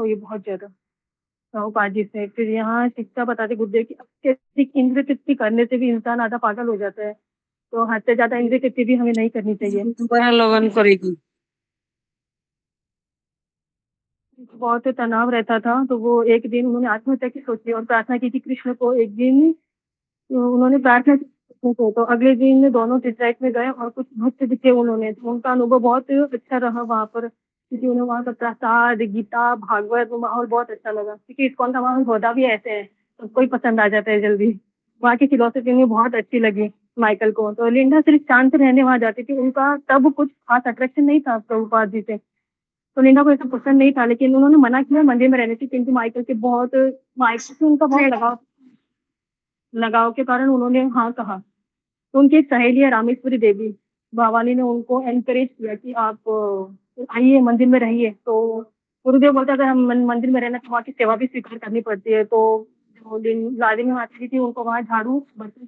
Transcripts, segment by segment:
हुई बहुत ज्यादा प्रभुपाद जी से। फिर यहाँ शिक्षा बताते गुरुदेव की अत्यधिक इंद्र तृप्ति करने से भी इंसान आधा पागल हो जाता है, तो हद से ज्यादा इंद्र तृप्ति भी हमें नहीं करनी चाहिए। लगन करेगी। बहुत तनाव रहता था, तो वो एक दिन उन्होंने आत्महत्या की सोची और प्रार्थना की थी कृष्ण को। एक दिन उन्होंने प्रार्थना की कृष्ण को, तो अगले दिन दोनों टिटलाइट में गए और कुछ भक्त दिखे उन्होंने, तो उनका अनुभव बहुत अच्छा रहा वहाँ पर, क्योंकि उन्हें वहाँ का प्रसाद, गीता, भागवत, वो माहौल बहुत अच्छा लगा। क्योंकि इस्कॉन का माहौल होता भी ऐसे है, सबको ही पसंद आ जाता है जल्दी। वहाँ की फिलोसफी में बहुत अच्छी लगी माइकल को। तो लिंडा सिर्फ शांत रहने वहाँ जाती थी, उनका तब कुछ खास अट्रैक्शन नहीं था प्रभुपाद जी से, तो लिंडा को ऐसा पसंद नहीं था। लेकिन उन्होंने मना किया मंदिर में रहने से, क्योंकि माइकल से उनका बहुत लगाव के कारण उन्होंने हाँ कहा। तो उनकी एक सहेली है रामेश्वरी देवी, भवानी ने उनको एनकरेज किया कि आप आइए मंदिर में रहिए। तो गुरुदेव बोलते अगर हम मंदिर में रहना तो वहाँ की सेवा भी स्वीकार करनी पड़ती है। तो जो लादिनी माता जी थी उनको वहाँ झाड़ू बर्तन,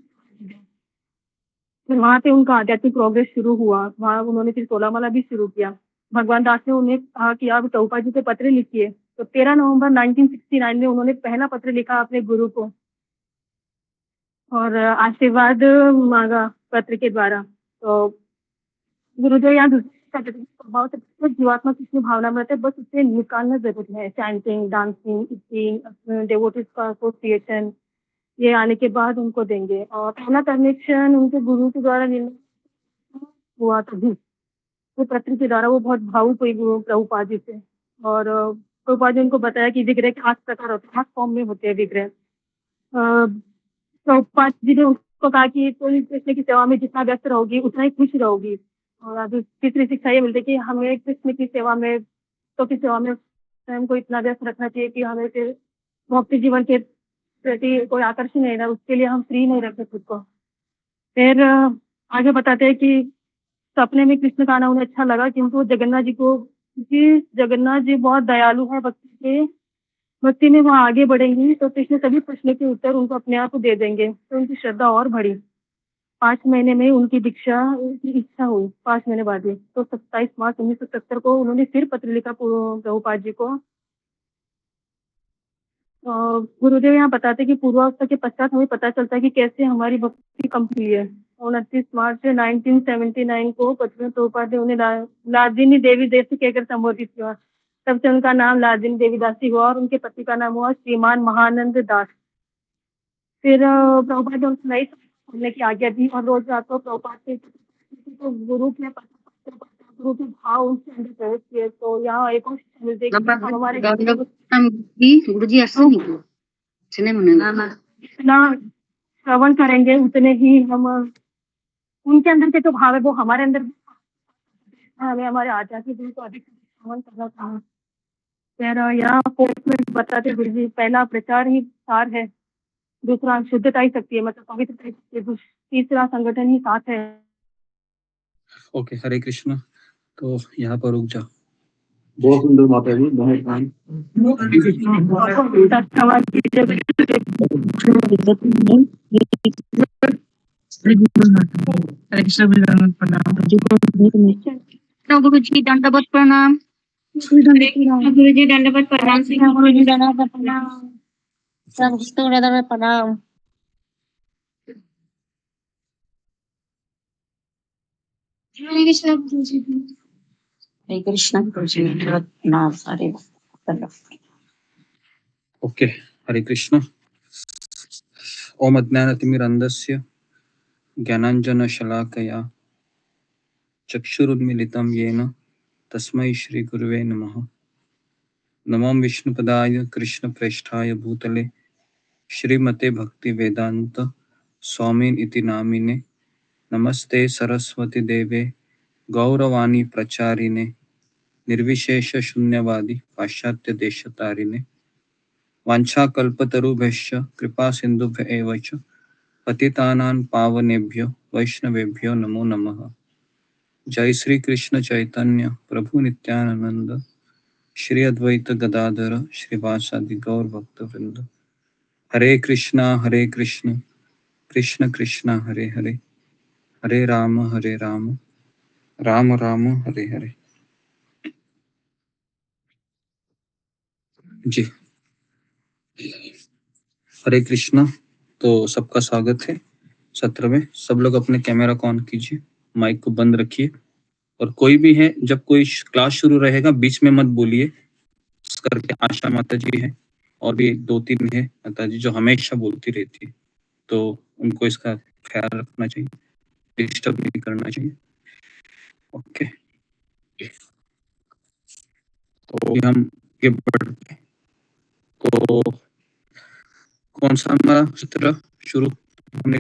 फिर वहाँ पे उनका आध्यात्मिक प्रोग्रेस शुरू हुआ। वहाँ उन्होंने फिर सोलामाला भी शुरू किया। भगवान दास ने उन्हें कहा कि आप प्रभुपाद जी को पत्र लिखिए। तो 13 नवंबर 1969 में उन्होंने पहला पत्र लिखा अपने गुरु को और आशीर्वाद मांगा पत्र के द्वारा। तो गुरुदेव यहाँ दूसरे स्वभाव से प्रत्येक जीवात्मा कितनी भावना में रहते हैं, बस उसे निकालना जरूरी है। चैंटिंग, डांसिंग, ईटिंग, डिवोटीज का एसोसिएशन, ये आने के बाद उनको देंगे। और पहला कनेक्शन उनके गुरु के द्वारा हुआ तभी, वो पत्र के द्वारा वो बहुत भावुक हुई प्रभुपाद जी से। और प्रभुपाद जी उनको बताया कि विग्रह के 8 प्रकार होते हैं, 8 फॉर्म में होते हैं विग्रह। प्रभुपाद जी ने उसको कहा कि तुम कृष्ण की सेवा में जितना व्यस्त रहोगी उतना ही खुश रहोगी। और अभी तीसरी शिक्षा ये मिलती है कि हमें कृष्ण की सेवा में, तो की सेवा में स्वयं को इतना व्यस्त रखना चाहिए कि हमें फिर भक्ति जीवन के प्रति कोई आकर्षण नहीं रहा, उसके लिए हम फ्री नहीं रखते खुद को। फिर आगे बताते हैं कि सपने में कृष्ण का आना उन्हें अच्छा लगा, क्योंकि वो जगन्नाथ जी को, क्योंकि जगन्नाथ जी बहुत दयालु है, भक्ति में वो आगे बढ़ेंगी तो कृष्ण सभी प्रश्नों के उत्तर उनको अपने आप दे देंगे। तो उनकी श्रद्धा और बढ़ी। 5 महीने में उनकी दीक्षा की इच्छा हुई, 5 महीने बाद ही। तो 27 मार्च 1970 को उन्होंने फिर पत्र लिखा प्रभुपाद जी को। गुरुदेव यहाँ बताते कि पूर्वावस्था के पश्चात हमें पता चलता है कि कैसे हमारी भक्ति कम हुई है। 29 मार्च 1979 को पत्र में प्रभुपाद ने उन्हें लादिनी देवी दास कहकर संबोधित किया। तब से उनका नाम लादिनी देवी दासी हुआ और उनके पति का नाम हुआ श्रीमान महानंद दास। फिर प्रभुपाद ने उनको नई पढ़ने की आज्ञा दी और रोज रात को प्रभुपाद से तो गुरु के भाव उनके अंदर प्रवेश किए। तो यहाँ एक और शिक्षा मिलती है कि हम हमारे गुरुजी इतना श्रवण करेंगे उतने ही हम उनके अंदर के जो भाव है वो हमारे अंदर हमें हमारे आध्यात्मिक गुरु को अधिक श्रवण करना चाहिए। फिर यहाँ कोर्ट में बताते गुरु जी, पहला प्रचार ही सार है, दूसरा शुद्धता ही शक्ति है, मतलब पवित्रता ही शक्ति है, तीसरा संगठन ही साथ है। ओके, हरे कृष्ण। तो यहाँ पर रुक जाओ। बहुत सुंदर माता जी, बहुत शांत। गुरु जी दंडवत प्रणाम। गुरु जी दंडवत प्रणाम। गुरु जी दंडवत प्रणाम। सब दंडवत प्रणाम। हरे कृष्ण गुरु जी। हरे कृष्ण गुरु जी दंडवत प्रणाम। हरे ओके, हरे कृष्ण। ओम अज्ञानतिमिरन्धस्य ज्ञानाञ्जनशलाकया चक्षुरुन्मीलितं येन तस्मै श्रीगुरुवे नमः। नमो विष्णुपदाय कृष्णप्रेष्ठाय भूतले श्रीमते भक्तिवेदान्त स्वामिन् इति नामिने। नमस्ते सरस्वती देवे गौरवाणी प्रचारिणे निर्विशेष शून्यवादी पाश्चात्य देशतारिणे। वाञ्छाकल्पतरुभ्यश्च कृपा सिन्धुभ्य एव च पतितानां पावनेभ्यो वैष्णवेभ्यो नमो नमः। जय श्री कृष्ण चैतन्य प्रभु नित्यानंद श्री अद्वैत गदाधर श्रीवासादि गौर भक्तवृंद। हरे कृष्णा कृष्ण कृष्णा हरे हरे, हरे राम राम राम हरे हरे। जी, हरे कृष्णा। तो सबका स्वागत है सत्र में। सब लोग अपने कैमरा को ऑन कीजिए, माइक को बंद रखिए, और कोई भी है जब कोई क्लास शुरू रहेगा बीच में मत बोलिए। इस करके आशा माता जी है और भी 2-3 है माता जी जो हमेशा बोलती रहती है, तो उनको इसका ख्याल रखना चाहिए, डिस्टर्ब नहीं करना चाहिए। ओके, तो अभी हम आगे बढ़ते हैं। तो कौन सा हमारा सत्र शुरू हमने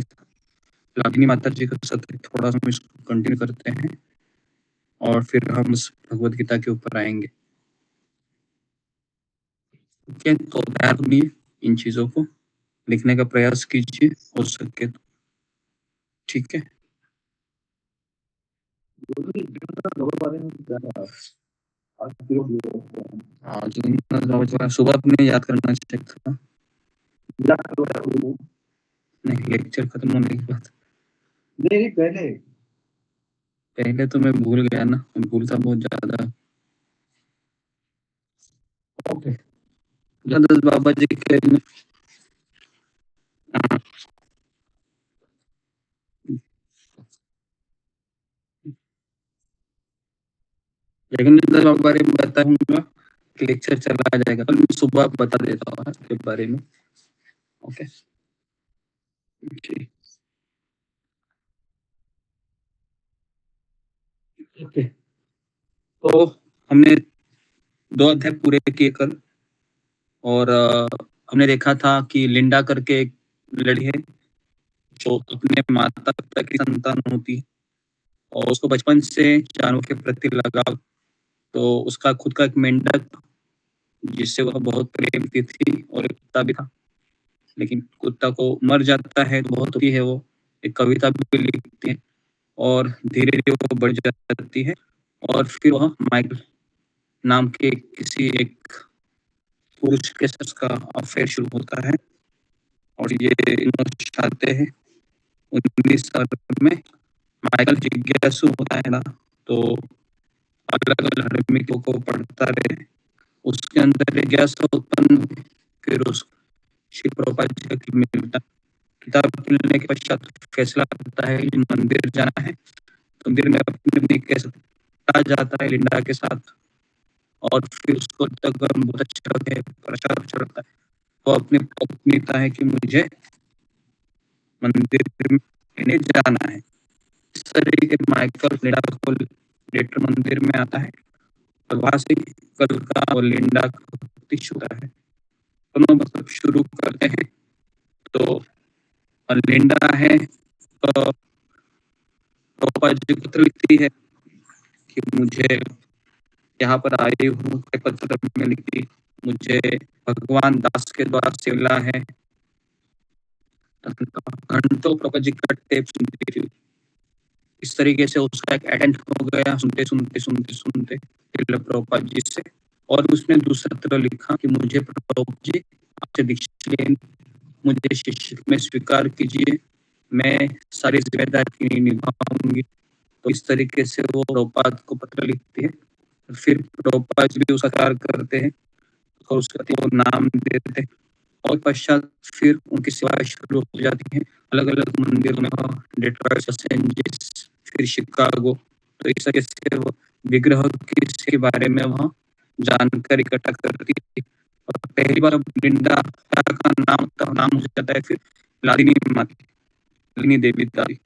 रागिनी माता जी का सत्र थोड़ा सा हम इसको कंटिन्यू करते हैं और फिर हम इस भगवत गीता के ऊपर आएंगे। ठीक है, तो तैयार बनिए, इन चीजों को लिखने का प्रयास कीजिए हो सके तो। ठीक है, आज सुबह अपने याद करना चाहिए था। नहीं, लेक्चर खत्म होने के बाद नहीं पहले पहले तो मैं भूल गया ना, मैं भूलता बहुत ज्यादा। ओके, दस बाबा जी के हाँ, लेकिन दस बाबा बारे में बताऊंगा कि लेक्चर चला जाएगा, कल मैं सुबह बता देता हूँ इसके बारे में। ओके, ठीक, ओके। तो हमने 2 अध्याय पूरे किए कल, और हमने देखा था कि लिंडा करके एक लड़की है जो अपने माता पिता की संतान होती है और उसको बचपन से जानवरों के प्रति लगाव, तो उसका खुद का एक मेंढक था जिससे वह बहुत प्रेम करती थी, और एक कुत्ता भी था। लेकिन कुत्ता को मर जाता है तो बहुत दुखी है वो, एक कविता भी लिखती है और धीरे धीरे वो बढ़ जाती है, और फिर वह माइकल नाम के किसी एक पुरुष के साथ उसका अफेयर शुरू होता है, और ये चाहते हैं 19 साल में माइकल जिज्ञासु होता है ना, तो अलग अलग धार्मिकों को पढ़ता रहे, उसके अंदर जिज्ञासा उत्पन्न हुई। फिर उस श्री प्रभुपाद जी का मिलता, किताब मिलने के पश्चात फैसला करता है कि मंदिर जाना है, तो मंदिर में अपनी अपनी कैसे जाता है लिंडा के साथ, और फिर उसको तक बहुत अच्छा लगता है, प्रचार अच्छा लगता है। वो अपनी पत्नी कहता है कि मुझे मंदिर में जाना है। इस तरीके माइकल लिंडा को लेटर मंदिर में आता है, और वहां से कल का और लिंडा का प्रतीक होता है। दोनों मतलब शुरू करते हैं। तो लिंडा है प्रभुपाद जी को पत्र लिखती है कि मुझे यहाँ पर आई हूँ, पत्र में लिखती मुझे भगवान दास के द्वारा सेवला है, घंटों प्रभुपाद जी का टेप सुनती थी। इस तरीके से उसका एक एडेंट हो गया, सुनते सुनते सुनते सुनते प्रभुपाद जी से। और उसने दूसरा पत्र लिखा कि मुझे प्रभुपाद जी आपसे दीक्षा लेनी, मुझे शिष्य में स्वीकार कीजिए, मैं सारी जिम्मेदारी निभाऊंगी। तो इस तरीके से वो प्रभुपाद को पत्र लिखती है, फिर प्रभुपाद जी भी उसका कार्य करते हैं और उसका वो नाम देते हैं, और पश्चात फिर उनकी सेवा शुरू हो जाती है अलग अलग मंदिरों में, डेट्रॉइट, लॉस एंजलिस, फिर शिकागो। तो इस तरीके से वो विग्रह के बारे में वह जानकारी इकट्ठा करती है। और पहली बार अब लिंडा का नाम हो जाता है फिर लादिनी माता, लादिनी देवी दादी,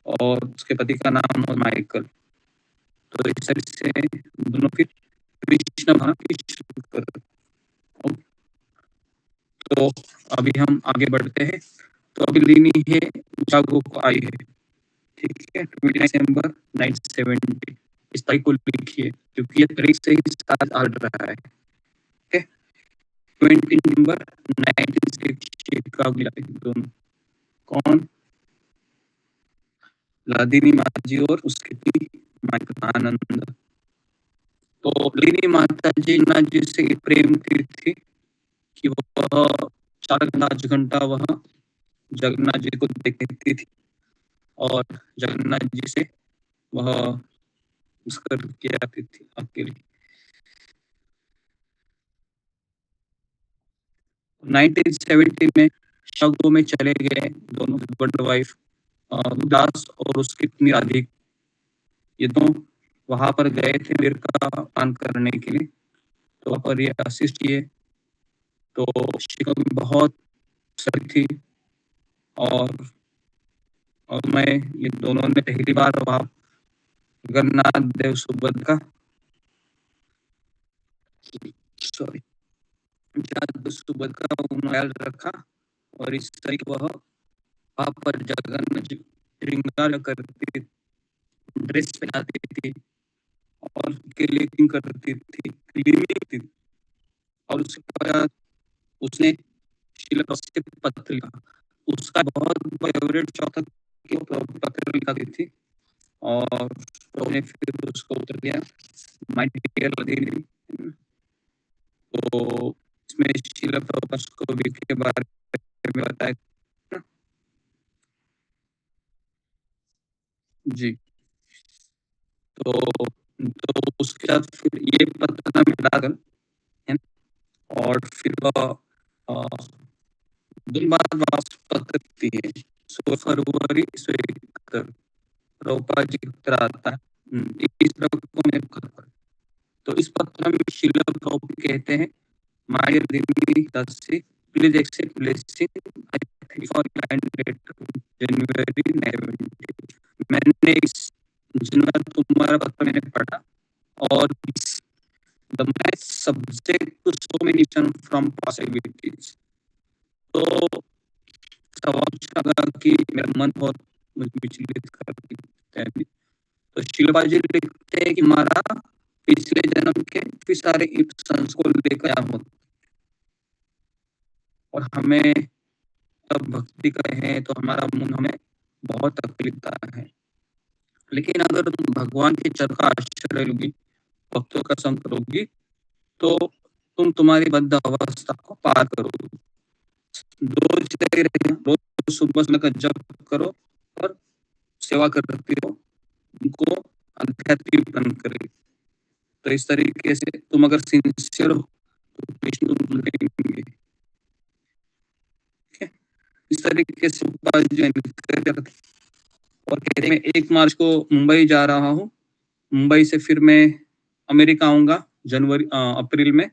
और उसके पति का नाम है माइकल। तो इस तरह से दोनों फिर कृष्ण भक्ति शुरू करते। तो अभी हम आगे बढ़ते हैं। तो अभी लेनी है जागो को आई है, ठीक है, 29 दिसंबर 1970। इस तारीख को लिखिए क्योंकि ये तारीख से ही साथ आ रहा है। ठीक है, 20 नवंबर 1960 शिकागो दोनों। कौन? लादिनी माता जी और उसके पति माइकल आनंद। तो लादिनी माता जी ना जी से प्रेम की थी कि वह 4 घंटा वह जगन्नाथ जी को देखती थी, और जगन्नाथ जी से वह उसकर किया करती थी अकेले। 1970 में शिकागो में चले गए दोनों हस्बैंड वाइफ, दास और उसकी पत्नी राधिक, ये दोनों वहां पर गए थे मंदिर का पान करने के लिए। तो वहां पर ये असिस्ट किए। तो शिकागो में बहुत सर्दी थी और मैं ये दोनों ने पहली बार वहां जगन्नाथ देव सुभद्रा सॉरी सुभद्रा का ख्याल रखा और इस तरीके वह वहां पर जगन्नाथ जी श्रृंगार करती, ड्रेस पहनाती थी और क्लीनिंग करती थी। और उसके बाद उसने शिला से पत्र लिखा। उसका बहुत फेवरेट चौथा कि वो पत्र लिखाती थी और उसने फिर उसको उत्तर दिया, माय डियर लदीनी। तो इसमें शिला प्रभुपाद को भी के बारे में बताया जी। तो उसके बाद फिर ये पत्र मिलाकर है और फिर दिन बाद वापस पत्र लिखती है। 16 फरवरी 1971 प्रभुपाद जी उत्तर आता है। इस को मैं पत्र, तो इस पत्र में शिला प्रभुपाद कहते हैं, my dear Dini Dasi, please accept blessing I thank for kind letter January 19। मैंने इस जनवरी तुम्हारा पत्र मैंने पढ़ा और the match subject to so many from possibilities। तो सवाल लगा कि मेरा मन बहुत मुझे विचलित करता है। तो शिलबा जी लिखते हैं कि हमारा पिछले जन्म के काफी सारे इप्सन्स को लेकर आया हो और हमें तब भक्ति करें तो हमारा मन हमें बहुत तकलीफ है। लेकिन अगर तुम भगवान के चर का आश्रय लोगी, भक्तों का संग करोगी, तो तुम तुम्हारी बद्ध अवस्था को पार करोगे। रोज सुबह समय का जप करो और सेवा करती रहो, उनको आध्यात्मिक बन करे। तो इस तरीके से तुम अगर सिंसियर हो तो विष्णु मिलेंगे। इस तरीके से और कहते मैं 1 मार्च को मुंबई जा रहा हूँ। मुंबई से फिर मैं अमेरिका आऊंगा अप्रैल में,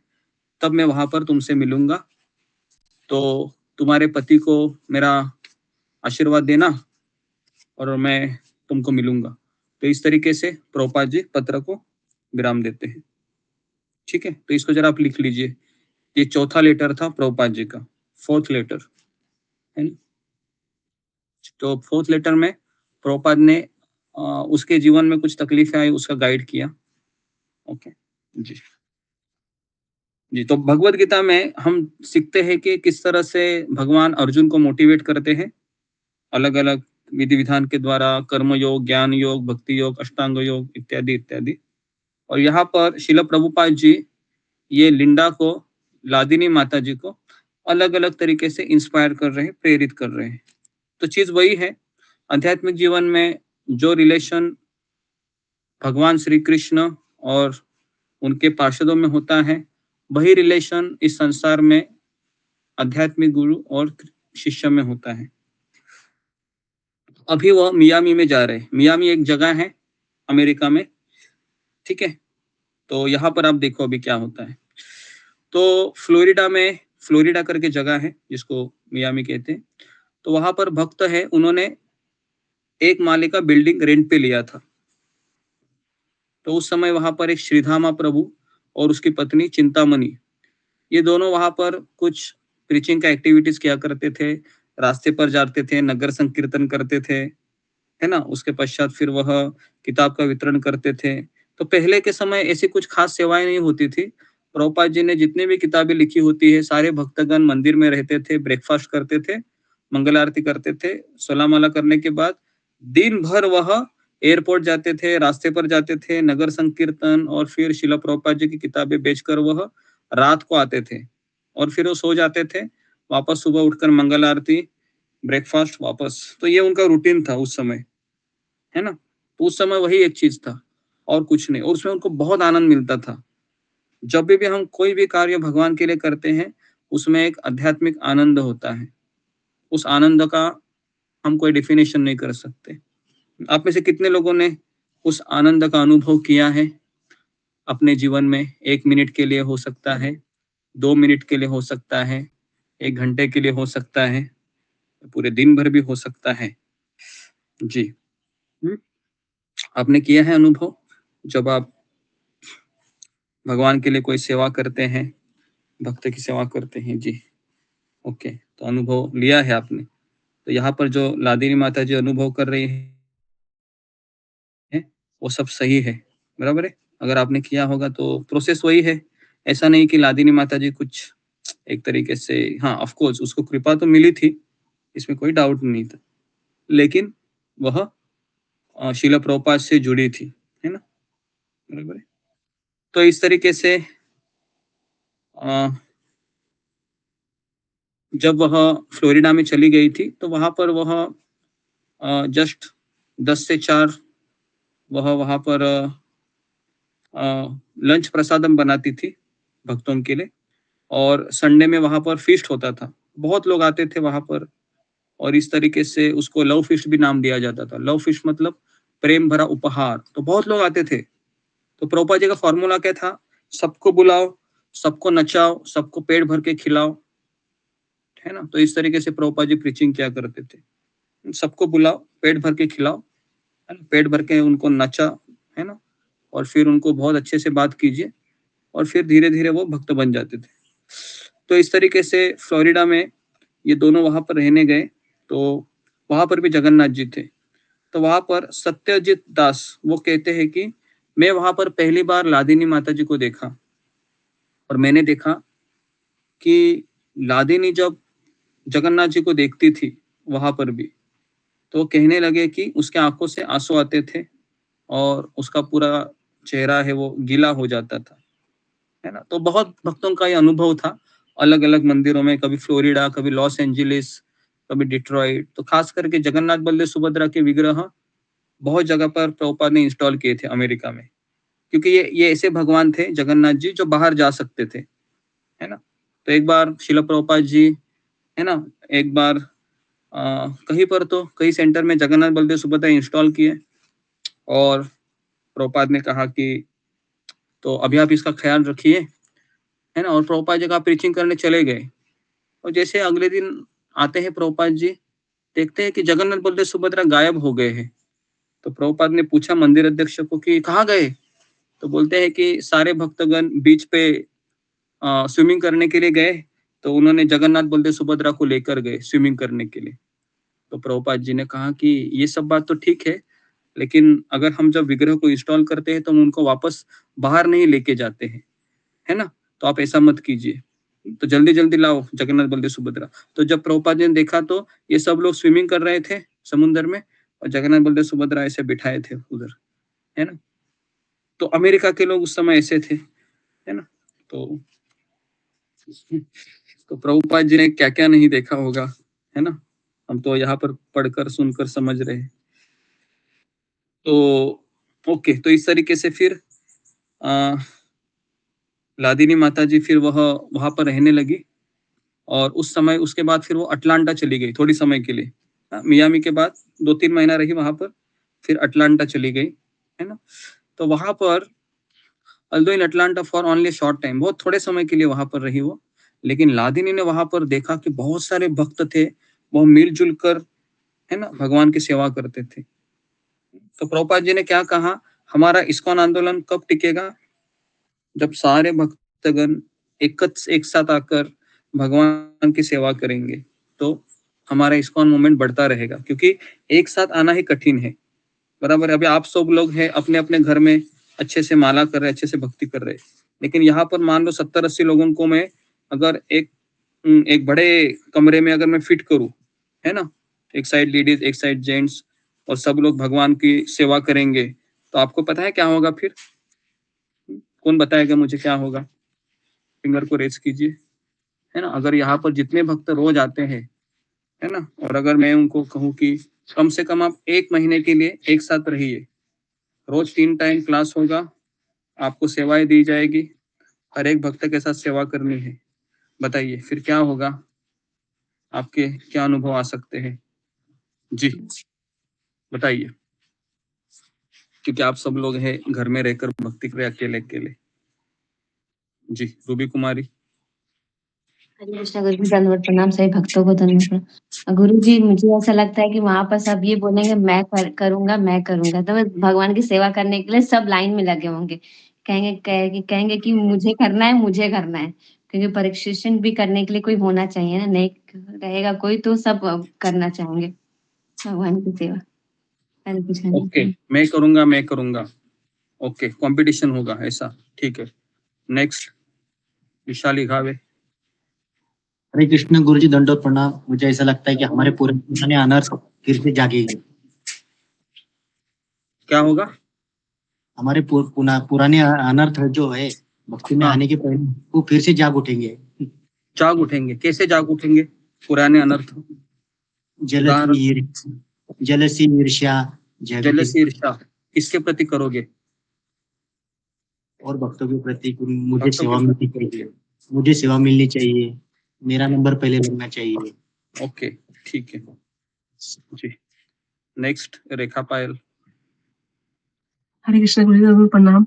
तब मैं वहां पर तुमसे मिलूंगा। तो तुम्हारे पति को मेरा आशीर्वाद देना और मैं तुमको मिलूंगा। तो इस तरीके से प्रभुपाद जी पत्र को विराम देते हैं। ठीक है, तो इसको जरा आप लिख लीजिए। ये चौथा लेटर था प्रभुपाद जी का, 4th लेटर है ना। तो 4th लेटर में प्रभुपाद ने उसके जीवन में कुछ तकलीफें आई, उसका गाइड किया। ओके जी जी। तो भगवत गीता में हम सीखते हैं कि किस तरह से भगवान अर्जुन को मोटिवेट करते हैं अलग अलग विधि विधान के द्वारा, कर्म योग, ज्ञान योग, भक्ति योग, अष्टांग योग इत्यादि इत्यादि। और यहाँ पर शिला प्रभुपाद जी ये लिंडा को, लादिनी माता जी को अलग अलग तरीके से इंस्पायर कर रहे हैं, प्रेरित कर रहे हैं। तो चीज वही है, आध्यात्मिक जीवन में जो रिलेशन भगवान श्री कृष्ण और उनके पार्षदों में होता है, वही रिलेशन इस संसार में आध्यात्मिक गुरु और शिष्य में होता है। अभी वह मियामी में जा रहे हैं। मियामी एक जगह है अमेरिका में, ठीक है। तो यहाँ पर आप देखो अभी क्या होता है। तो फ्लोरिडा में, फ्लोरिडा करके जगह है जिसको मियामी कहते हैं। तो वहां पर भक्त है, उन्होंने 1 माले का बिल्डिंग रेंट पे लिया था। तो उस समय वहां पर एक श्रीधामा प्रभु और उसकी पत्नी चिंतामणि, ये दोनों वहां पर कुछ प्रीचिंग का एक्टिविटीज किया करते थे, रास्ते पर जाते थे, नगर संकीर्तन करते थे, है ना। उसके पश्चात फिर वह किताब का वितरण करते थे। तो पहले के समय ऐसी कुछ खास सेवाएं नहीं होती थी। प्रभुपाद जी ने जितनी भी किताबें लिखी होती है, सारे भक्तगण मंदिर में रहते थे, ब्रेकफास्ट करते थे, मंगल आरती करते थे, सोलामाला करने के बाद दिन भर वह एयरपोर्ट जाते थे, रास्ते पर जाते थे, नगर संकीर्तन, और फिर शिला प्रभुपाद जी की किताबें बेचकर वह रात को आते थे और फिर वो सो जाते थे। वापस सुबह उठकर मंगल आरती, ब्रेकफास्ट, वापस। तो ये उनका रूटीन था उस समय, है ना। तो उस समय वही एक चीज था और कुछ नहीं, और उसमें उनको बहुत आनंद मिलता था। जब भी हम कोई भी कार्य भगवान के लिए करते हैं, उसमें एक आध्यात्मिक आनंद होता है। उस आनंद का हम कोई डेफिनेशन नहीं कर सकते। आप में से कितने लोगों ने उस आनंद का अनुभव किया है अपने जीवन में? 1 मिनट के लिए हो सकता है, 2 मिनट के लिए हो सकता है, 1 घंटे के लिए हो सकता है, पूरे दिन भर भी हो सकता है। जी। आपने किया है अनुभव जब आप भगवान के लिए कोई सेवा करते हैं, भक्त की सेवा करते हैं? जी। ओके, तो अनुभव लिया है आपने। तो यहाँ पर जो लादिनी माता जी अनुभव कर रही है वो सब सही है, बराबर है? अगर आपने किया होगा तो प्रोसेस वही है। ऐसा नहीं कि लादिनी माता जी कुछ एक तरीके से, हाँ ऑफ कोर्स उसको कृपा तो मिली थी, इसमें कोई डाउट नहीं था, लेकिन वह शिला प्रभुपाद से जुड़ी थी, है ना, बराबर है? तो इस तरीके से जब वह फ्लोरिडा में चली गई थी तो वहां पर वह जस्ट 10 से 4 वह वहां पर लंच प्रसादम बनाती थी भक्तों के लिए, और संडे में वहां पर फीस्ट होता था, बहुत लोग आते थे वहां पर, और इस तरीके से उसको लव फीस्ट भी नाम दिया जाता था। लव फीस्ट मतलब प्रेम भरा उपहार, तो बहुत लोग आते थे। तो प्रभुपाद जी का फॉर्मूला क्या था? सबको बुलाओ, सबको नचाओ, सबको पेट भर के खिलाओ, है ना। तो इस तरीके से प्रभुपाद जी प्रीचिंग क्या करते थे, सबको बुलाओ, पेट भर के खिलाओ, है ना, पेट भर के उनको नचा, है ना, और फिर उनको बहुत अच्छे से बात कीजिए, और फिर धीरे धीरे वो भक्त बन जाते थे। तो इस तरीके से फ्लोरिडा में ये दोनों वहां पर रहने गए, तो वहां पर भी जगन्नाथ जी थे। तो वहां पर सत्यजित दास वो कहते हैं कि मैं वहां पर पहली बार लादिनी माता जी को देखा, और मैंने देखा कि लादिनी जब जगन्नाथ जी को देखती थी वहां पर भी, तो कहने लगे कि उसके आंखों से आंसू आते थे, और उसका पूरा चेहरा है वो गीला हो जाता था, है ना। तो बहुत भक्तों का ये अनुभव था, अलग अलग मंदिरों में, कभी फ्लोरिडा, कभी लॉस एंजलिस, कभी डिट्रॉइट। तो खास करके जगन्नाथ बलदेव सुभद्रा के विग्रह बहुत जगह पर प्रभुपाद ने इंस्टॉल किए थे अमेरिका में, क्योंकि ये ऐसे भगवान थे जगन्नाथ जी जो बाहर जा सकते थे, है ना। तो एक बार शिला प्रभुपाद जी, है ना, एक बार कहीं पर तो कई सेंटर में जगन्नाथ बलदेव सुभद्रा इंस्टॉल किए, और प्रभुपाद ने कहा कि तो अभी आप इसका ख्याल रखिए, है ना। और प्रभुपाद जी का प्रीचिंग करने चले गए, और जैसे अगले दिन आते हैं प्रभुपाद जी, देखते हैं कि जगन्नाथ बलदेव सुभद्रा गायब हो गए हैं। तो प्रभुपाद ने पूछा मंदिर अध्यक्ष को कि कहाँ गए? तो बोलते हैं कि सारे भक्तगण बीच पे स्विमिंग करने के लिए गए, तो उन्होंने जगन्नाथ बलदेव सुभद्रा को लेकर गए स्विमिंग करने के लिए। तो प्रभुपाद जी ने कहा कि ये सब बात तो ठीक है, लेकिन अगर हम जब विग्रह को इंस्टॉल करते हैं तो हम उनको वापस बाहर नहीं लेके जाते हैं, है ना। तो आप ऐसा मत कीजिए, तो जल्दी जल्दी लाओ जगन्नाथ बलदेव सुभद्रा। तो जब प्रभुपाद जी ने देखा तो ये सब लोग स्विमिंग कर रहे थे समुद्र में, और जगन्नाथ बलदेव सुभद्रा ऐसे बिठाए थे उधर, है ना। तो अमेरिका के लोग उस समय ऐसे थे, है ना। तो तो प्रभुपाद जी ने क्या क्या नहीं देखा होगा, है ना। हम तो यहाँ पर पढ़कर सुनकर समझ रहे हैं। तो ओके, तो इस तरीके से फिर लादिनी माता जी फिर वह वहां पर रहने लगी, और उस समय उसके बाद फिर वो अटलांटा चली गई थोड़ी समय के लिए। मियामी के बाद 2-3 महीना रही वहां पर, फिर अटलांटा चली गई, है ना। तो वहां पर although in Atlanta for only short time, बहुत थोड़े समय के लिए वहां पर रही वो, लेकिन लादिनी ने वहां पर देखा कि बहुत सारे भक्त थे, वो मिलजुल कर, है ना, भगवान की सेवा करते थे। तो प्रभुपाद जी ने क्या कहा, हमारा इस्कॉन आंदोलन कब टिकेगा? जब सारे भक्तगण एक साथ आकर भगवान की सेवा करेंगे, तो हमारा इस्कॉन मूवमेंट बढ़ता रहेगा, क्योंकि एक साथ आना ही कठिन है, बराबर है। अभी आप सब लोग हैं अपने अपने घर में अच्छे से माला कर रहे, अच्छे से भक्ति कर रहे, लेकिन यहाँ पर मान लो 70-80 लोगों को मैं अगर एक बड़े कमरे में अगर मैं फिट करूँ, है ना, एक साइड लेडीज एक साइड जेंट्स, और सब लोग भगवान की सेवा करेंगे, तो आपको पता है क्या होगा फिर? कौन बताएगा मुझे क्या होगा? फिंगर को रेज कीजिए, है ना। अगर यहाँ पर जितने भक्त रोज आते हैं, है ना, और अगर मैं उनको कहूँ कि कम से कम आप 1 महीने के लिए एक साथ रहिए, रोज 3 टाइम क्लास होगा, आपको सेवाएं दी जाएगी, हर एक भक्त के साथ सेवा करनी है, बताइए फिर क्या होगा, आपके क्या अनुभव आ सकते हैं? जी बताइए, क्योंकि आप सब लोग हैं घर में रहकर भक्ति कर अकेले अकेले। जी रूबी कुमारी। हरे कृष्णा गुरु जी, दंडवत प्रणाम सभी भक्तों को धन्यवाद। गुरु जी, मुझे ऐसा लगता है कि वहां पर सब ये बोलेंगे मैं करूंगा, तो मैं भगवान की सेवा करने के लिए सब लाइन में लगे होंगे, कहेंगे कि मुझे करना है, क्योंकि परीक्षण भी करने के लिए कोई होना चाहिए ना, नहीं रहेगा कोई तो सब करना चाहेंगे भगवान की सेवा। हरे कृष्णा। ओके, मैं करूंगा। ओके, कंपटीशन होगा ऐसा, ठीक है। नेक्स्ट विशाली घावे। हरे कृष्ण गुरु जी, दंडोत प्रणाम। मुझे ऐसा लगता है कि हमारे पुराने अनर्थ फिर से जागेंगे। क्या होगा? हमारे पुराने अनर्थ जो है भक्ति में हाँ। आने के पहले वो फिर से जाग उठेंगे। जाग उठेंगे, कैसे जाग उठेंगे पुराने अनर्थ? जलसी ईर्ष्या जलसी ईर्ष्या किसके प्रति करोगे? और भक्तों के प्रति भक्तों के मुझे सेवा मिलनी चाहिए, मेरा नंबर पहले लगना चाहिए। ओके ठीक है जी। नेक्स्ट रेखा पायल। हरे कृष्ण गुरु जी, प्रणाम।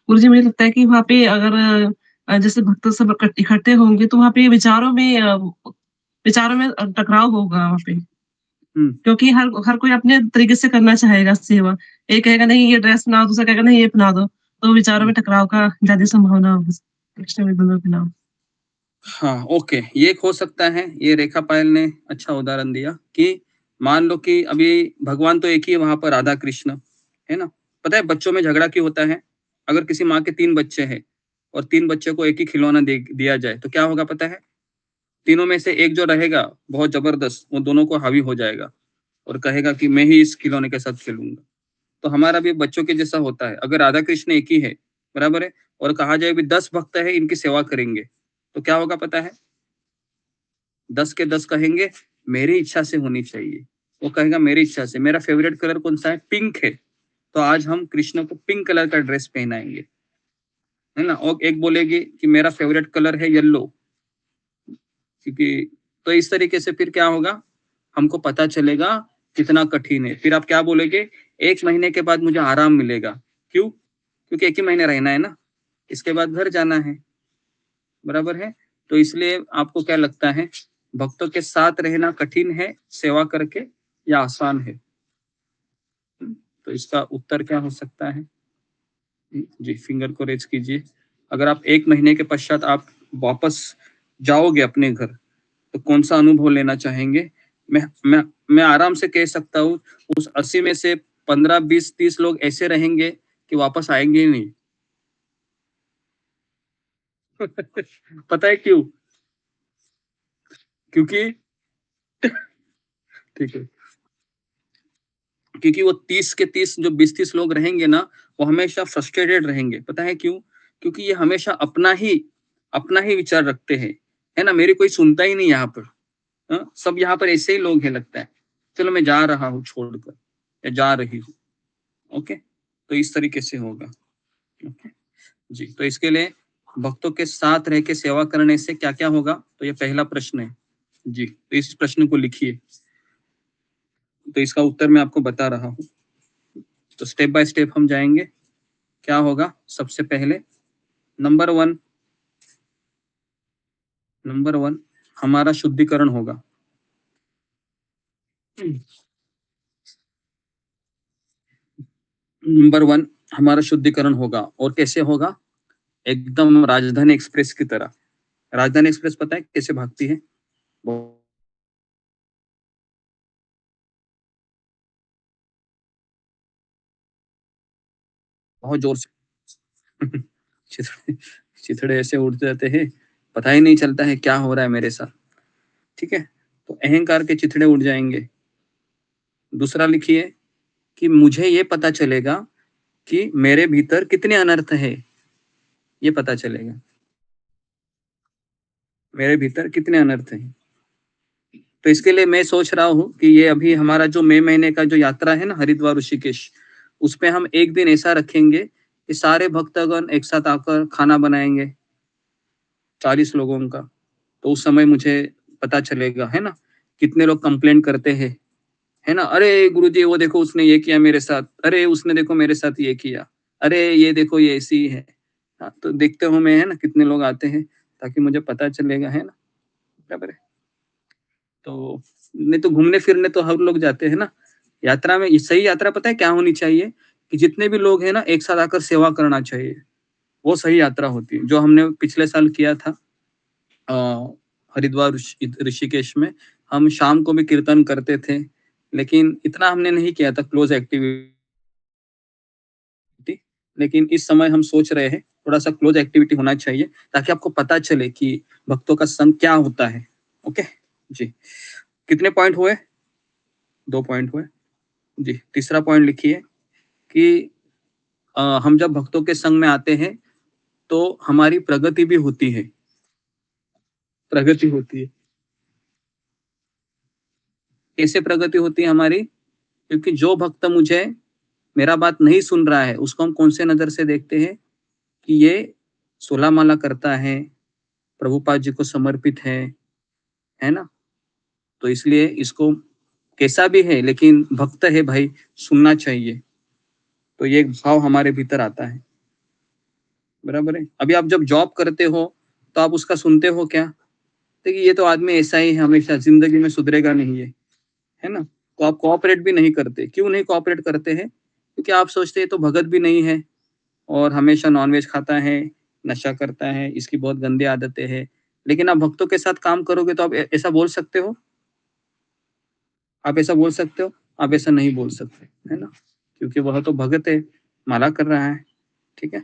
गुरु जी, मुझे लगता है कि वहाँ पे अगर जैसे भक्त सब इकट्ठे होंगे तो वहाँ पे विचारों में टकराव होगा वहाँ पे, क्योंकि हर कोई अपने तरीके से करना चाहेगा सेवा। एक कहेगा नहीं ये ड्रेस पहनाओ, दूसरा कहेगा नहीं ये पहना दो, तो विचारों में टकराव का ज्यादा संभावना होगी। कृष्ण गुरु जी, प्रणाम। हाँ ओके, ये हो सकता है। ये रेखा पायल ने अच्छा उदाहरण दिया कि मान लो कि अभी भगवान तो एक ही है वहां पर, राधा कृष्ण है ना। पता है बच्चों में झगड़ा क्यों होता है? अगर किसी माँ के 3 बच्चे हैं और 3 बच्चे को एक ही खिलौना दिया जाए तो क्या होगा पता है? तीनों में से एक जो रहेगा बहुत जबरदस्त, वो दोनों को हावी हो जाएगा और कहेगा कि मैं ही इस खिलौने के साथ खेलूंगा। तो हमारा भी बच्चों के जैसा होता है। अगर राधा कृष्ण एक ही है, बराबर है, और कहा जाए भी 10 भक्त है इनकी सेवा करेंगे, तो क्या होगा पता है? 10 के 10 कहेंगे मेरी इच्छा से होनी चाहिए। वो कहेगा मेरी इच्छा से। मेरा फेवरेट कलर कौन सा है? पिंक है, तो आज हम कृष्ण को पिंक कलर का ड्रेस पहनाएंगे, है ना। और एक बोलेगी कि मेरा फेवरेट कलर है येलो, क्योंकि तो इस तरीके से फिर क्या होगा, हमको पता चलेगा कितना कठिन है। फिर आप क्या बोलेंगे? 1 महीने के बाद मुझे आराम मिलेगा। क्यों? क्योंकि 1 ही महीने रहना है ना, इसके बाद घर जाना है, बराबर है। तो इसलिए आपको क्या लगता है, भक्तों के साथ रहना कठिन है सेवा करके या आसान है? तो इसका उत्तर क्या हो सकता है? जी फिंगर को रेज कीजिए। अगर आप 1 महीने के पश्चात आप वापस जाओगे अपने घर, तो कौन सा अनुभव लेना चाहेंगे? मैं आराम से कह सकता हूँ उस 80 में से 15, 20, 30 लोग ऐसे रहेंगे कि वापस आएंगे ही नहीं। पता है क्यों? क्योंकि ठीक है, क्योंकि वो 30 के 30 जो 20-30 लोग रहेंगे ना, वो हमेशा फ्रस्ट्रेटेड रहेंगे। पता है क्यों? क्योंकि ये हमेशा अपना ही विचार रखते हैं, है ना। मेरी कोई सुनता ही नहीं यहाँ पर। हाँ? सब यहाँ पर ऐसे ही लोग हैं लगता है। चलो मैं जा रहा हूँ छोड़कर, या जा रही हूँ। ओके, तो इस तरीके से होगा। ओके जी, तो इसके लिए भक्तों के साथ रह के सेवा करने से क्या क्या होगा, तो ये पहला प्रश्न है जी। तो इस प्रश्न को लिखिए, तो इसका उत्तर मैं आपको बता रहा हूँ। तो स्टेप बाय स्टेप हम जाएंगे। क्या होगा? सबसे पहले नंबर वन हमारा शुद्धिकरण होगा। नंबर 1 हमारा शुद्धिकरण होगा। और कैसे होगा? एकदम राजधानी एक्सप्रेस की तरह। राजधानी एक्सप्रेस पता है कैसे भागती है? बहुत जोर से। चिथड़े ऐसे उड़ते रहते हैं, पता ही नहीं चलता है क्या हो रहा है मेरे साथ। ठीक है, तो अहंकार के चिथड़े उड़ जाएंगे। दूसरा लिखिए कि मुझे ये पता चलेगा कि मेरे भीतर कितने अनर्थ है, ये पता चलेगा मेरे भीतर कितने अनर्थ हैं। तो इसके लिए मैं सोच रहा हूँ कि ये अभी हमारा जो मई महीने का जो यात्रा है ना, हरिद्वार ऋषिकेश, उसपे हम एक दिन ऐसा रखेंगे कि सारे भक्तगण एक साथ आकर खाना बनाएंगे 40 लोगों का, तो उस समय मुझे पता चलेगा, है ना? कितने लोग कंप्लेंट करते हैं, है ना? अरे गुरुजी वो देखो उसने ये किया मेरे साथ, अरे उसने देखो मेरे साथ ये किया, अरे ये देखो ये ऐसी है। हाँ, तो देखते हो मैं, है ना, कितने लोग आते हैं ताकि मुझे पता चलेगा, है ना? बराबर है। तो नहीं तो घूमने फिरने तो हर लोग जाते हैं ना। यात्रा में सही यात्रा पता है क्या होनी चाहिए? कि जितने भी लोग हैं ना एक साथ आकर सेवा करना चाहिए। वो सही यात्रा होती है। जो हमने पिछले साल किया था अ, हरिद्वार ऋषिकेश में, हम शाम को भी कीर्तन करते थे, लेकिन इतना हमने नहीं किया था क्लोज एक्टिविटी। लेकिन इस समय हम सोच रहे हैं थोड़ा-सा क्लोज एक्टिविटी होना चाहिए ताकि आपको पता चले कि भक्तों का संग क्या होता है। ओके? जी। कितने पॉइंट हुए? 2 पॉइंट हुए। जी, तीसरा पॉइंट लिखिए कि हम जब भक्तों के संग में आते हैं, तो हमारी प्रगति भी होती है। प्रगति होती है। कैसे प्रगति होती है हमारी? क्योंकि जो भक्त मुझे मेरा बात नहीं सुन रहा है, उसको हम कौन से नज़र से देखते हैं कि ये 16 माला करता है, प्रभुपाद जी को समर्पित है ना? तो इसलिए इसको कैसा भी है लेकिन भक्त है भाई, सुनना चाहिए। तो ये एक भाव हमारे भीतर आता है। बराबर है? अभी आप जब जॉब करते हो, तो आप उसका सुनते हो क्या? देखिए ये तो आदमी ऐसा ही है हमेशा, ज़िंदगी में सुधरेगा नहीं ये, है ना? तो आप कोऑपरेट भी नहीं करते। क्यों नहीं कोऑपरेट करते हैं? क्योंकि आप सोचते हैं ये तो भगत भी नहीं है और हमेशा नॉन-वेज खाता है, नशा करता है, इसकी बहुत गंदी आदतें हैं। लेकिन आप भक्तों के साथ काम करोगे तो आप ऐसा बोल सकते हो? आप ऐसा बोल सकते हो? आप ऐसा नहीं बोल सकते, है ना? क्योंकि वह तो भगत है, माला कर रहा है, ठीक है?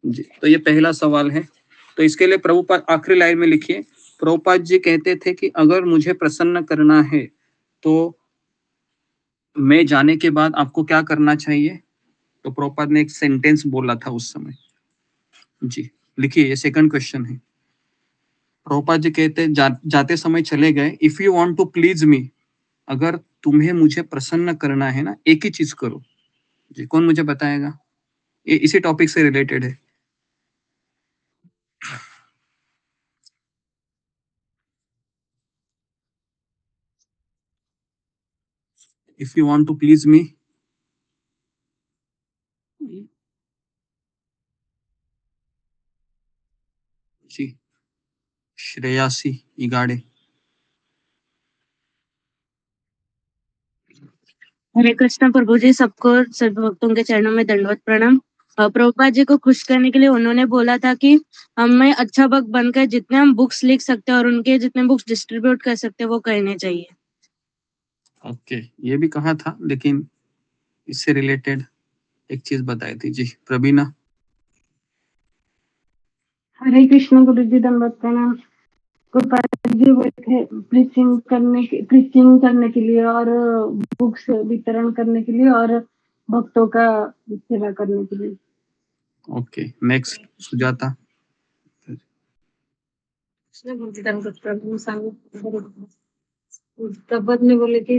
जी, तो ये पहला सवाल है। तो इसके लिए प्रभुपाद आखिरी लाइन में लिखिए, प्रभुपाद जी कहते थे कि अगर मुझे प्रसन्न करना है, तो मैं जाने के बाद आपको क्या करना चाहिए? तो प्रभुपाद ने एक सेंटेंस बोला था उस समय। जी, लिखिए ये सेकंड क्वेश्चन है। प्रभुपाद जी कहते जाते समय चले गए, if you want to please me, अगर तुम्हें मुझे प्रसन्न करना है ना, एक ही चीज करो। जी, कौन मुझे बताएगा? ये इसी टॉपिक से रिलेटेड है। If you want to please me, जी, श्रेयासी इगाड़े। हरे कृष्ण प्रभु जी, सबको सभी भक्तों के चरणों में दंडवत प्रणाम। प्रभुपाद जी को खुश करने के लिए उन्होंने बोला था कि हमें अच्छा भक्त बनकर जितने हम बुक्स लिख सकते हैं और उनके जितने बुक्स डिस्ट्रीब्यूट कर सकते हैं वो करने चाहिए। ओके, ये भी कहा था लेकिन इससे रिलेटेड एक चीज बताई थी। जी, प्रवीणा। हरे कृष्ण गुरु जी, दंडवत प्रणाम। गोपाल जी बोले थे प्रीचिंग करने के लिए और बुक्स वितरण करने के लिए और भक्तों का सेवा करने के लिए। Okay, next Sujata. प्रभुपाद ने बोले कि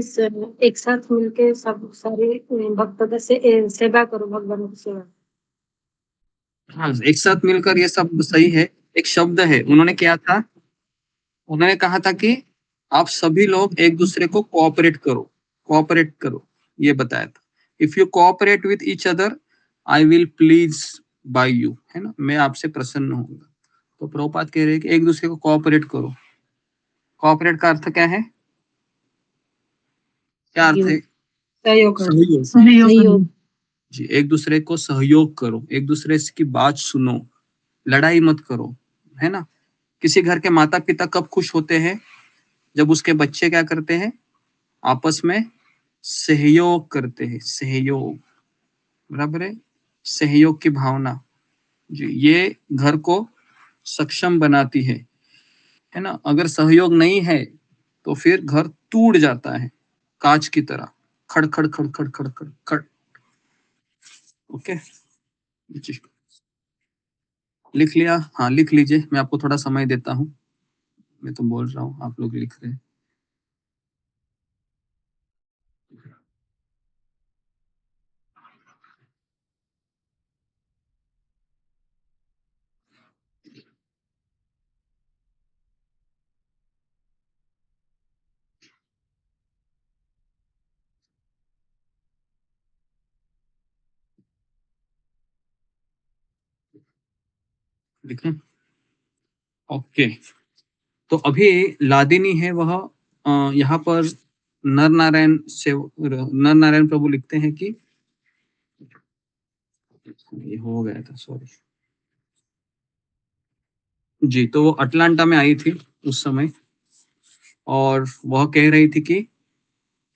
एक साथ मिलके सब सारे भक्तों का सेवा करो, भगवान की सेवा। हाँ, एक साथ मिलकर ये सब सही है। एक शब्द है, उन्होंने क्या था? उन्होंने कहा था कि आप सभी लोग एक दूसरे को कोऑपरेट करो, ये बताया था। If you cooperate with each other, I will please by you, है ना? मैं आपसे प्रसन्न होऊंगा। तो प्रभुपाद कह रहे हैं कि एक दूसरे को कोऑपरेट करो। कोऑपरेट का अर्थ क्या है? क्या अर्थ है? सहयोग करो। सहयोग। सहयोग। जी, एक दूसरे को सहयोग करो, एक दूसरे की बात सुनो, लड़ाई मत करो, है ना? किसी घर के माता पिता कब खुश होते हैं? जब उसके बच्चे क्या करते हैं? आपस में सहयोग करते हैं, सहयोग। बराबर है? सहयोग की भावना, जी, ये घर को सक्षम बनाती है ना? अगर सहयोग नहीं है तो फिर घर टूट जाता है, कांच की तरह, खड़ खड़ खड़ खड़ खड़ खड़ खड़। ओके, जी, लिख लिया? हाँ, लिख लीजिए, मैं आपको थोड़ा समय देता हूँ। मैं तो बोल रहा हूँ, आप लोग लिख रहे हैं। लिखना। ओके, तो अभी लादिनी है वह यहाँ पर नर नारायण प्रभु लिखते हैं कि ये हो गया था, सॉरी जी। तो वो अटलांटा में आई थी उस समय, और वह कह रही थी कि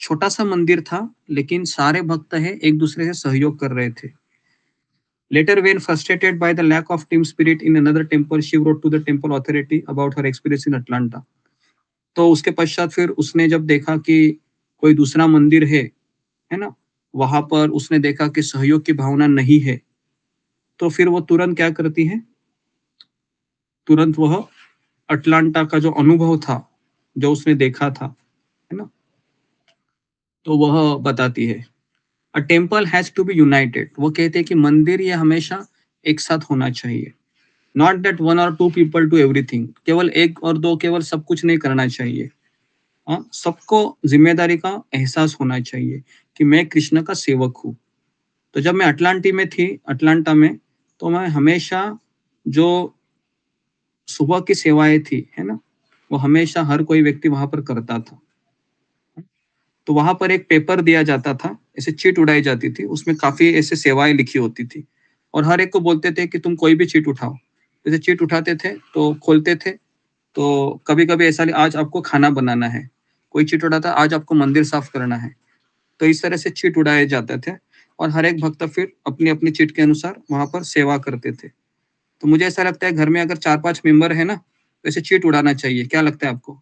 छोटा सा मंदिर था लेकिन सारे भक्त है एक दूसरे से सहयोग कर रहे थे। Later, when frustrated by the lack of team spirit in another temple, she wrote to the temple authority about her experience in Atlanta. तो उसके पश्चात फिर उसने जब देखा कि कोई दूसरा मंदिर है ना, वहां पर उसने देखा कि सहयोग की भावना नहीं है, तो फिर वो तुरंत क्या करती है, तुरंत वह अटलांटा का जो अनुभव था, जो उसने देखा था, है ना, तो वह बताती है। A temple has to be united. वो कहते हैं कि मंदिर ये हमेशा एक साथ होना चाहिए। नॉट दैट वन और टू पीपल टू एवरीथिंग। केवल एक और दो केवल सब कुछ नहीं करना चाहिए। हाँ, सबको जिम्मेदारी का एहसास होना चाहिए कि मैं कृष्ण का सेवक हूँ। तो जब मैं अटलांटा में, तो मैं हमेशा जो सुबह की सेवाएं थी, है ना, वो हमेशा हर कोई व्यक्ति वहां पर करता था। तो वहां पर एक पेपर दिया जाता था, ऐसे चिट उड़ाई जाती थी, उसमें काफी ऐसे सेवाएं लिखी होती थी, और हर एक को बोलते थे कि तुम कोई भी चिट उठाओ। जैसे चिट उठाते थे तो खोलते थे, तो कभी कभी ऐसा आज आपको खाना बनाना है, कोई चिट उड़ाता आज आपको मंदिर साफ करना है। तो इस तरह से चिट उड़ाए जाते थे, और हर एक भक्त फिर अपनी अपनी चिट के अनुसार वहां पर सेवा करते थे। तो मुझे ऐसा लगता है घर में अगर 4-5 मेंबर है ना, तो ऐसे चिट उड़ाना चाहिए। क्या लगता है आपको?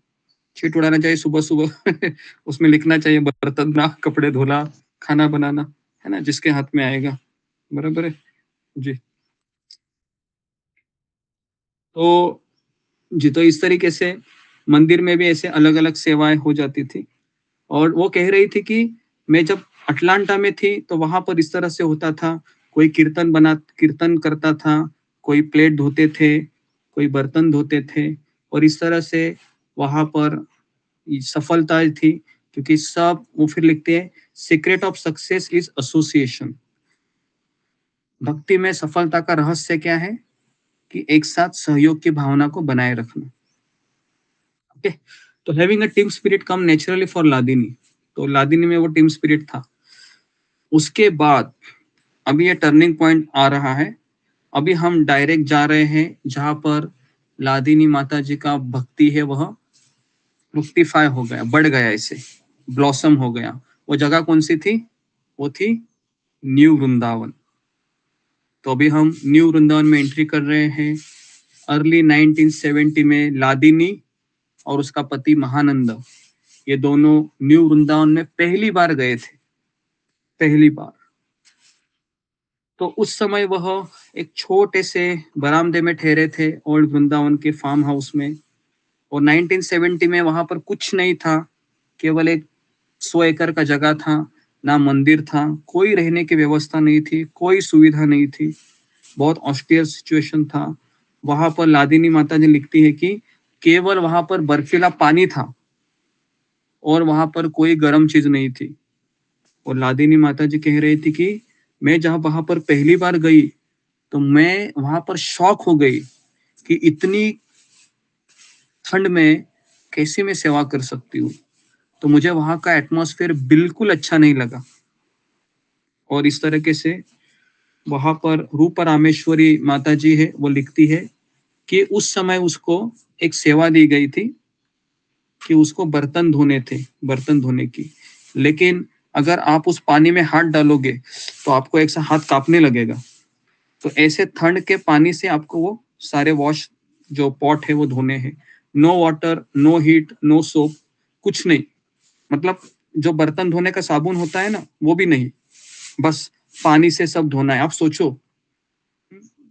चिट उड़ाना चाहिए सुबह सुबह उसमें लिखना चाहिए बर्तन ना, कपड़े धोना, खाना बनाना, है ना, जिसके हाथ में आएगा। बराबर है जी। तो जी, तो इस तरीके से मंदिर में भी ऐसे अलग अलग सेवाएं हो जाती थी। और वो कह रही थी कि मैं जब अटलांटा में थी तो वहां पर इस तरह से होता था, कोई कीर्तन करता था, कोई प्लेट धोते थे, कोई बर्तन धोते थे, और इस तरह से वहां पर सफलता थी, क्योंकि सब वो फिर लिखते हैं secret of success is association. भक्ति में सफलता का रहस्य क्या है कि एक साथ सहयोग की भावना को बनाए रखना। ओके, तो having a team spirit come naturally for Ladini. तो लादिनी में वो टीम स्पिरिट था। उसके बाद अभी ये टर्निंग पॉइंट आ रहा है। अभी हम डायरेक्ट जा रहे हैं जहां पर लादिनी माता जी का भक्ति है वह फ्रुक्टिफाई हो गया, बढ़ गया, इसे ब्लॉसम हो गया। वो जगह कौन सी थी? वो थी न्यू वृंदावन। तो अभी हम न्यू वृंदावन में एंट्री कर रहे हैं। अर्ली 1970 में लादिनी और उसका पति महानंद, ये दोनों न्यू वृंदावन में पहली बार गए थे, पहली बार। तो उस समय वह एक छोटे से बरामदे में ठहरे थे ओल्ड वृंदावन के फार्म हाउस में, और 1970 में वहां पर कुछ नहीं था, केवल एक 100 एकड़ का जगह था, ना मंदिर था, कोई रहने की व्यवस्था नहीं थी, कोई सुविधा नहीं थी, बहुत ऑस्टियर सिचुएशन था। वहां पर लादिनी माता जी लिखती है कि केवल वहां पर बर्फीला पानी था और वहां पर कोई गर्म चीज नहीं थी। और लादिनी माता जी कह रही थी कि मैं जहां वहां पर पहली बार गई तो मैं वहां पर शॉक हो गई कि इतनी ठंड में कैसे मैं सेवा कर सकती हूँ। तो मुझे वहां का एटमॉस्फेयर बिल्कुल अच्छा नहीं लगा। और इस तरीके से वहां पर रूप रामेश्वरी माता जी है, वो लिखती है कि उस समय उसको एक सेवा दी गई थी कि उसको बर्तन धोने की, लेकिन अगर आप उस पानी में हाथ डालोगे तो आपको एक सा हाथ कांपने लगेगा। तो ऐसे ठंड के पानी से आपको वो सारे वॉश जो पॉट है वो धोने हैं। No water, no heat, no soap, कुछ नहीं। मतलब जो बर्तन धोने का साबुन होता है ना, वो भी नहीं, बस पानी से सब धोना है। आप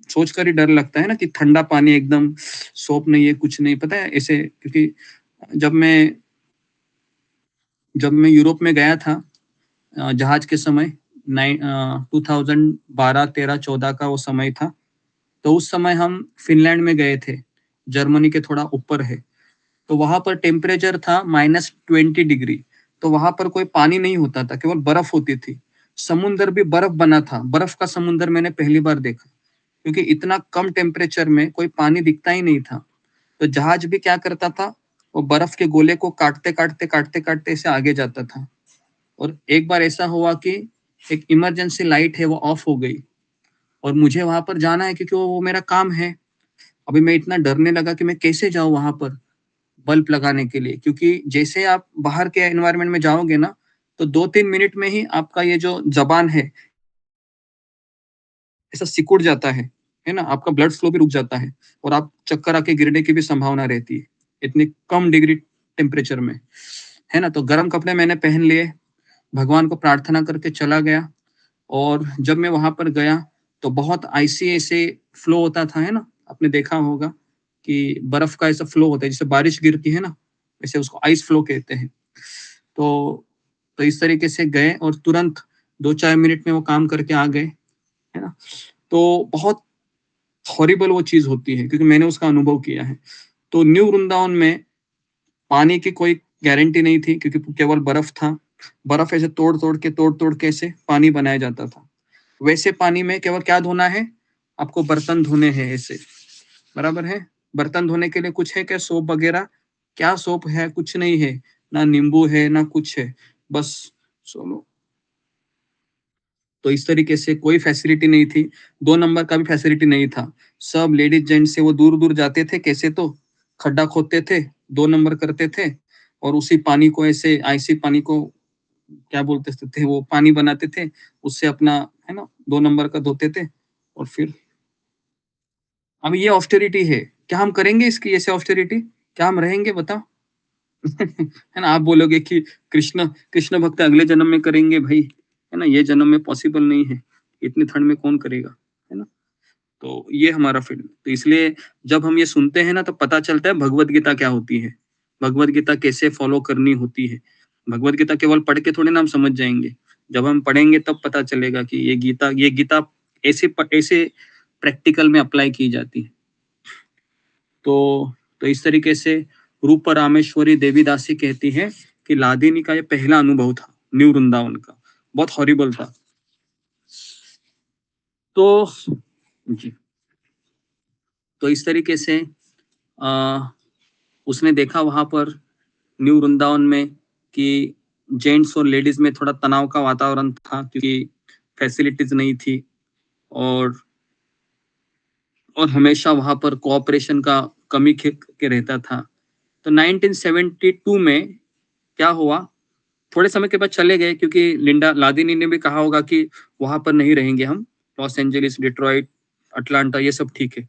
सोचकर ही डर लगता है ना कि ठंडा पानी, एकदम सोप नहीं है, कुछ नहीं, पता है ऐसे। क्योंकि जब मैं यूरोप में गया था जहाज के समय 2012, 13, 14 का वो समय था। तो उस समय हम फिनलैंड में गए थे, जर्मनी के थोड़ा ऊपर है। तो वहां पर टेम्परेचर था -20 डिग्री। तो वहां पर कोई पानी नहीं होता था, केवल बर्फ होती थी। समुंदर भी बर्फ बना था, बर्फ का समुंदर मैंने पहली बार देखा। क्योंकि इतना कम टेम्परेचर में कोई पानी दिखता ही नहीं था। तो जहाज भी क्या करता था, वो बर्फ के गोले को काटते ऐसे आगे जाता था। और एक बार ऐसा हुआ कि एक इमरजेंसी लाइट है वो ऑफ हो गई और मुझे वहां पर जाना है क्योंकि वो मेरा काम है। अभी मैं इतना डरने लगा कि मैं कैसे जाऊं वहां पर बल्ब लगाने के लिए, क्योंकि जैसे आप बाहर के एनवायरनमेंट में जाओगे ना तो 2-3 मिनट में ही आपका ये जो जबान है ऐसा सिकुड़ जाता है ना, आपका ब्लड फ्लो भी रुक जाता है और आप चक्कर आके गिरने की भी संभावना रहती है इतनी कम डिग्री टेम्परेचर में, है ना। तो गर्म कपड़े मैंने पहन लिए, भगवान को प्रार्थना करके चला गया। और जब मैं वहां पर गया तो बहुत आइसी ऐसे फ्लो होता था, है ना, आपने देखा होगा कि बर्फ का ऐसा फ्लो होता है, जैसे बारिश गिरती है ना वैसे उसको आइस फ्लो कहते हैं। तो इस तरीके से गए और तुरंत 2-4 मिनट में वो काम करके आ गए, है ना। तो बहुत हॉरिबल वो चीज होती है क्योंकि मैंने उसका अनुभव किया है। तो न्यू वृंदावन में पानी की कोई गारंटी नहीं थी क्योंकि केवल बर्फ था। बर्फ ऐसे तोड़ के ऐसे पानी बनाया जाता था। वैसे पानी में केवल क्या धोना है, आपको बर्तन धोने हैं ऐसे, बराबर है। बर्तन धोने के लिए कुछ है क्या, सोप वगैरह? क्या सोप है, कुछ नहीं है, ना नींबू है ना कुछ है, बस सोलो। तो इस तरीके से कोई फैसिलिटी नहीं थी, 2 नंबर का भी फैसिलिटी नहीं था। सब लेडीज जेंट्स से वो दूर दूर जाते थे, कैसे तो खड्डा खोदते थे, 2 नंबर करते थे और उसी पानी को ऐसे आईसी पानी को क्या बोलते थे, वो पानी बनाते थे, उससे अपना, है ना, 2 नंबर का धोते थे। और फिर अब ये ऑस्टेरिटी है, क्या हम करेंगे इसकी ऐसे ऑस्टेरिटी? क्या हम रहेंगे बताओ? है ना, आप बोलोगे कि कृष्ण कृष्ण भक्त अगले जन्म में करेंगे भाई, है ना, ये जन्म में पॉसिबल नहीं है, इतनी ठंड में कौन करेगा, है ना। तो ये हमारा फील्ड, तो इसलिए जब हम ये सुनते हैं ना तो पता चलता है भगवत गीता क्या होती है, भगवत गीता कैसे फॉलो करनी होती है। भगवत गीता केवल पढ़ के थोड़ी ना हम समझ जाएंगे, जब हम पढ़ेंगे तब पता चलेगा कि ये गीता ऐसे प्रैक्टिकल में अप्लाई की जाती है। तो इस तरीके से रूप रामेश्वरी देवीदासी कहती है कि लादिनी का ये पहला अनुभव था न्यू वृंदावन का, बहुत हॉरिबल था। तो जी, तो इस तरीके से उसने देखा वहां पर न्यू वृंदावन में कि जेंट्स और लेडीज में थोड़ा तनाव का वातावरण था क्योंकि फैसिलिटीज नहीं थी और हमेशा वहां पर कोऑपरेशन का कमी के रहता था। तो 1972 में क्या हुआ, थोड़े समय के बाद चले गए क्योंकि लिंडा लादिनी ने भी कहा होगा कि वहां पर नहीं रहेंगे हम, लॉस एंजलिस, डिट्रॉइट, अटलांटा ये सब ठीक है,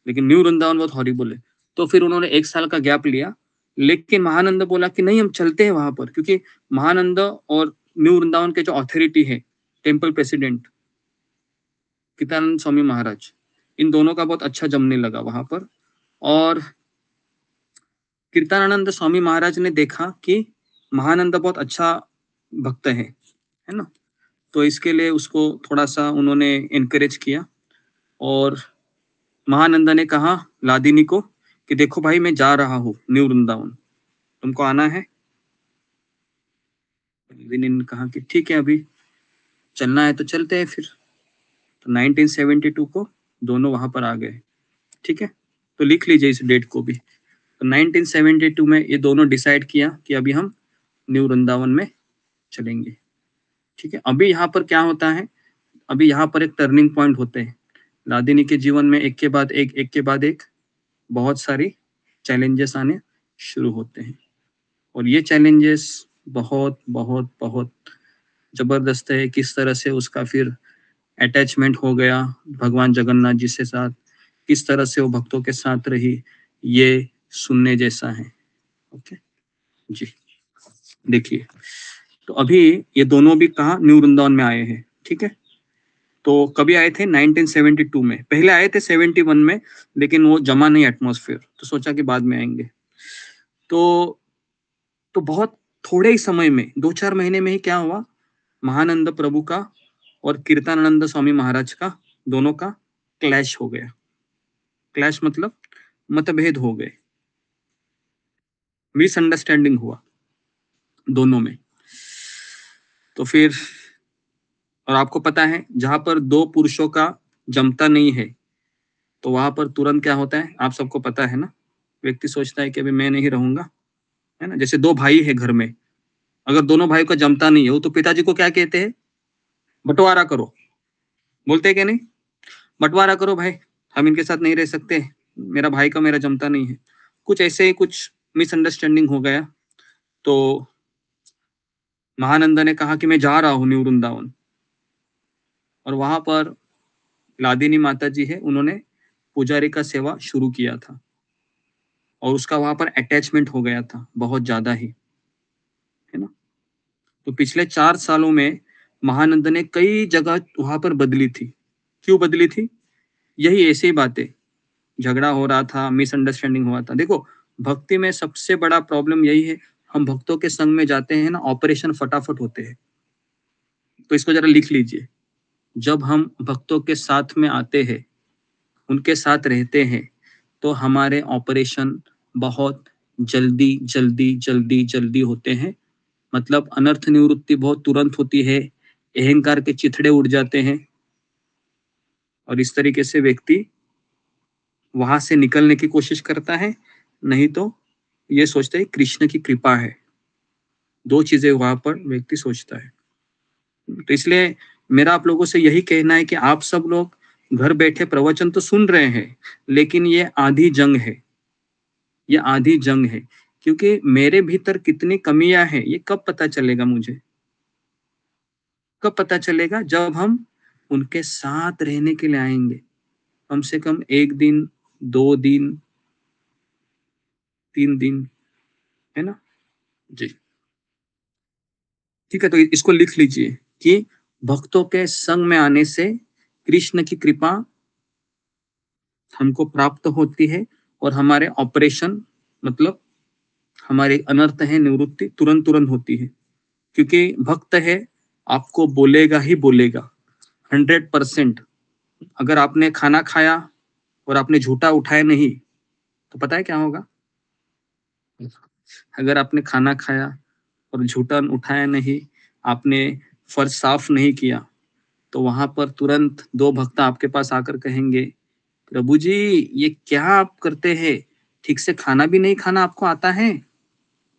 लेकिन न्यू वृंदावन बहुत हॉरिबल है। तो फिर उन्होंने 1 साल का गैप लिया, लेकिन महानंद बोला कि नहीं हम चलते हैं वहां पर, क्योंकि महानंद और न्यू वृंदावन के जो अथॉरिटी है, टेम्पल प्रेसिडेंट कीर्तानंद स्वामी महाराज, इन दोनों का बहुत अच्छा जमने लगा वहां पर। और कीर्तनानंद स्वामी महाराज ने देखा कि महानंद बहुत अच्छा भक्त है ना, तो इसके लिए उसको थोड़ा सा उन्होंने एनकरेज किया और महानंद ने कहा लादिनी को कि देखो भाई मैं जा रहा हूँ न्यू वृंदावन, तुमको आना है? लादिनी ने कहा कि ठीक है, अभी चलना है तो चलते हैं फिर। तो 1972 को दोनों वहां पर आ गए, ठीक है, तो लिख लीजिए इस डेट को भी। तो 1972 में ये दोनों डिसाइड किया कि अभी हम न्यू वृंदावन में चलेंगे, ठीक है। अभी यहाँ पर क्या होता है, अभी यहाँ पर एक टर्निंग पॉइंट होते हैं लादिनी के जीवन में, एक के बाद एक बहुत सारी चैलेंजेस आने शुरू होते हैं और ये चैलेंजेस बहुत बहुत बहुत जबरदस्त है। किस तरह से उसका फिर अटैचमेंट हो गया भगवान जगन्नाथ जी से साथ, किस तरह से वो भक्तों के साथ रही, ये सुनने जैसा है। ओके जी, देखिए, तो अभी ये दोनों भी कहाँ, न्यू वृंदावन में आए हैं, ठीक है। तो कभी आए थे 1972 में, पहले आए थे 71 में, लेकिन वो जमा नहीं एटमॉस्फेयर, तो सोचा कि बाद में आएंगे। तो बहुत थोड़े ही समय में 2-4 महीने में ही क्या हुआ, महानंद प्रभु का और कीर्तनानंद स्वामी महाराज का दोनों का क्लैश हो गया। क्लैश मतलब मतभेद हो गए, मिसअंडरस्टैंडिंग हुआ दोनों में। तो फिर, और आपको पता है जहां पर 2 पुरुषों का जमता नहीं है तो वहां पर तुरंत क्या होता है आप सबको पता है ना, व्यक्ति सोचता है कि अभी मैं नहीं रहूंगा, है ना। जैसे दो भाई है घर में, अगर दोनों भाई को जमता नहीं हो तो पिताजी को क्या कहते हैं, बंटवारा करो, बोलते हैं क्या नहीं, बंटवारा करो भाई, हम इनके साथ नहीं रह सकते, मेरा भाई का मेरा जमता नहीं है। कुछ ऐसे ही कुछ मिसअंडरस्टैंडिंग हो गया, तो महानंदा ने कहा कि मैं जा रहा हूँ न्यू वृंदावन, और वहां पर लादिनी माता जी है, उन्होंने पुजारी का सेवा शुरू किया था और उसका वहां पर अटैचमेंट हो गया था बहुत ज्यादा ही, है ना। तो पिछले 4 सालों में महानंद ने कई जगह वहां पर बदली थी। क्यों बदली थी, यही ऐसी बातें, झगड़ा हो रहा था, मिसअंडरस्टैंडिंग हुआ था। देखो भक्ति में सबसे बड़ा प्रॉब्लम यही है, हम भक्तों के संग में जाते हैं ना, ऑपरेशन फटाफट होते हैं। तो इसको जरा लिख लीजिए, जब हम भक्तों के साथ में आते हैं, उनके साथ रहते हैं, तो हमारे ऑपरेशन बहुत जल्दी जल्दी जल्दी जल्दी होते हैं। मतलब अनर्थ निवृत्ति बहुत तुरंत होती है, अहंकार के चिथड़े उड़ जाते हैं, और इस तरीके से व्यक्ति वहां से निकलने की कोशिश करता है। नहीं तो ये सोचता है कृष्ण की कृपा है, दो चीजें वहां पर व्यक्ति सोचता है। तो इसलिए मेरा आप लोगों से यही कहना है कि आप सब लोग घर बैठे प्रवचन तो सुन रहे हैं, लेकिन ये आधी जंग है, ये आधी जंग है, क्योंकि मेरे भीतर कितनी कमियां हैं ये कब पता चलेगा मुझे, कब पता चलेगा, जब हम उनके साथ रहने के लिए आएंगे, कम से कम 1 दिन 2 दिन 3 दिन, है ना जी। ठीक है, तो इसको लिख लीजिए कि भक्तों के संग में आने से कृष्ण की कृपा हमको प्राप्त होती है, और हमारे ऑपरेशन मतलब हमारे अनर्थ है निवृत्ति तुरंत तुरंत होती है। क्योंकि भक्त है, आपको बोलेगा ही बोलेगा 100%। अगर आपने खाना खाया और आपने झूठा उठाया नहीं, तो पता है क्या होगा, अगर आपने खाना खाया और झूठा उठाया नहीं, आपने फर्श साफ नहीं किया, तो वहां पर तुरंत 2 भक्त आपके पास आकर कहेंगे, प्रभु जी ये क्या आप करते हैं, ठीक से खाना भी नहीं खाना आपको आता है,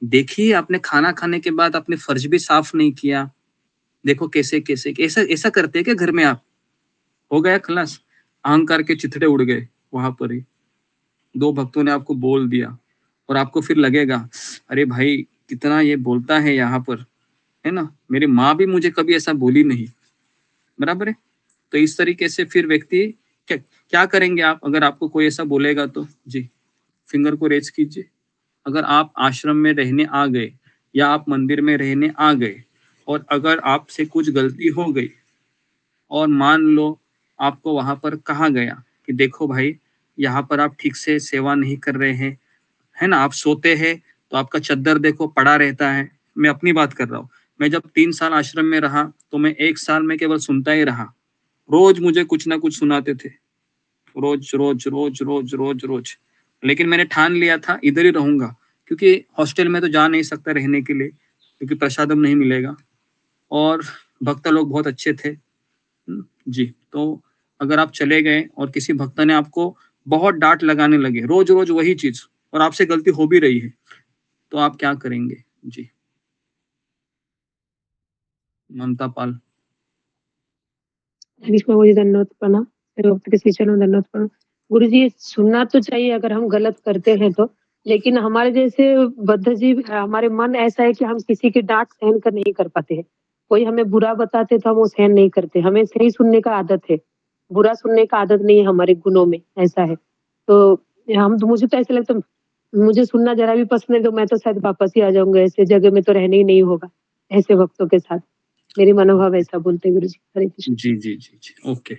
देखिए आपने खाना खाने के बाद आपने फर्श भी साफ नहीं किया, देखो कैसे कैसे ऐसा ऐसा करते हैं क्या घर में आप, हो गया खलास, अहंकार के चिथड़े उड़ गए वहां पर ही। 2 भक्तों ने आपको बोल दिया और आपको फिर लगेगा, अरे भाई कितना ये बोलता है यहाँ पर, है ना, मेरी माँ भी मुझे कभी ऐसा बोली नहीं, बराबर है। तो इस तरीके से फिर व्यक्ति क्या करेंगे आप, अगर आपको कोई ऐसा बोलेगा तो जी फिंगर को रेज कीजिए। अगर आप आश्रम में रहने आ गए या आप मंदिर में रहने आ गए, और अगर आपसे कुछ गलती हो गई, और मान लो आपको वहां पर कहा गया कि देखो भाई यहाँ पर आप ठीक से सेवा नहीं कर रहे हैं, है ना, आप सोते हैं तो आपका चद्दर देखो पड़ा रहता है। मैं अपनी बात कर रहा हूँ, मैं जब 3 साल आश्रम में रहा तो मैं 1 साल में केवल सुनता ही रहा, रोज मुझे कुछ ना कुछ सुनाते थे, रोज रोज रोज रोज रोज रोज। लेकिन मैंने ठान लिया था इधर ही रहूंगा, क्योंकि हॉस्टल में तो जा नहीं सकता रहने के लिए, क्योंकि प्रसादम नहीं मिलेगा, और भक्त लोग बहुत अच्छे थे जी। तो अगर आप चले गए और किसी भक्त ने आपको बहुत डांट लगाने लगे रोज रोज वही चीज, और आपसे गलती हो भी रही है, तो आप क्या करेंगे जी। ममता पाल। कृष्ण गुरु जी दंडवत प्रणाम, मेरे भक्त के श्री चरणों दंडवत प्रणाम। गुरु जी सुनना तो चाहिए अगर हम गलत करते हैं तो, लेकिन हमारे जैसे बद्ध जीव, हमारे मन ऐसा है कि हम किसी की डांट सहन कर नहीं कर पाते हैं। कोई हमें बुरा बताते तो हम वो सहन नहीं करते, हमें सही सुनने का आदत है, बुरा सुनने का आदत नहीं है हमारे गुणों में, ऐसा है। तो हम तो, मुझे तो ऐसा लगता है, मुझे सुनना जरा भी पसंद है तो मैं तो शायद वापस ही आ जाऊंगा, ऐसे जगह में तो रहने ही नहीं होगा ऐसे भक्तों के साथ। मेरे मनोभाव ऐसा बोलते हैं गुरु जी। हरे कृष्ण। जी जी जी जी ओके,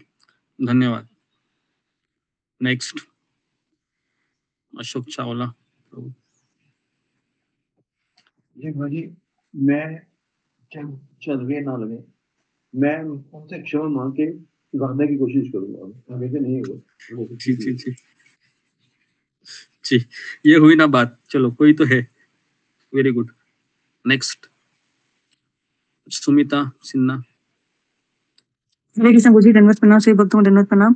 धन्यवाद। नेक्स्ट अशोक चावला। जी भाजी, मैं चल रही ना लगे, मैं उनसे क्षमा मांग के सुधारने की कोशिश करूंगा, आगे से नहीं होगा। जी जी जी जी, ये हुई ना बात, चलो कोई तो है, very good. Next Sumita Sinha. Hare Krishna guru ji, दंडवत प्रणाम, सभी भक्तों को दंडवत प्रणाम।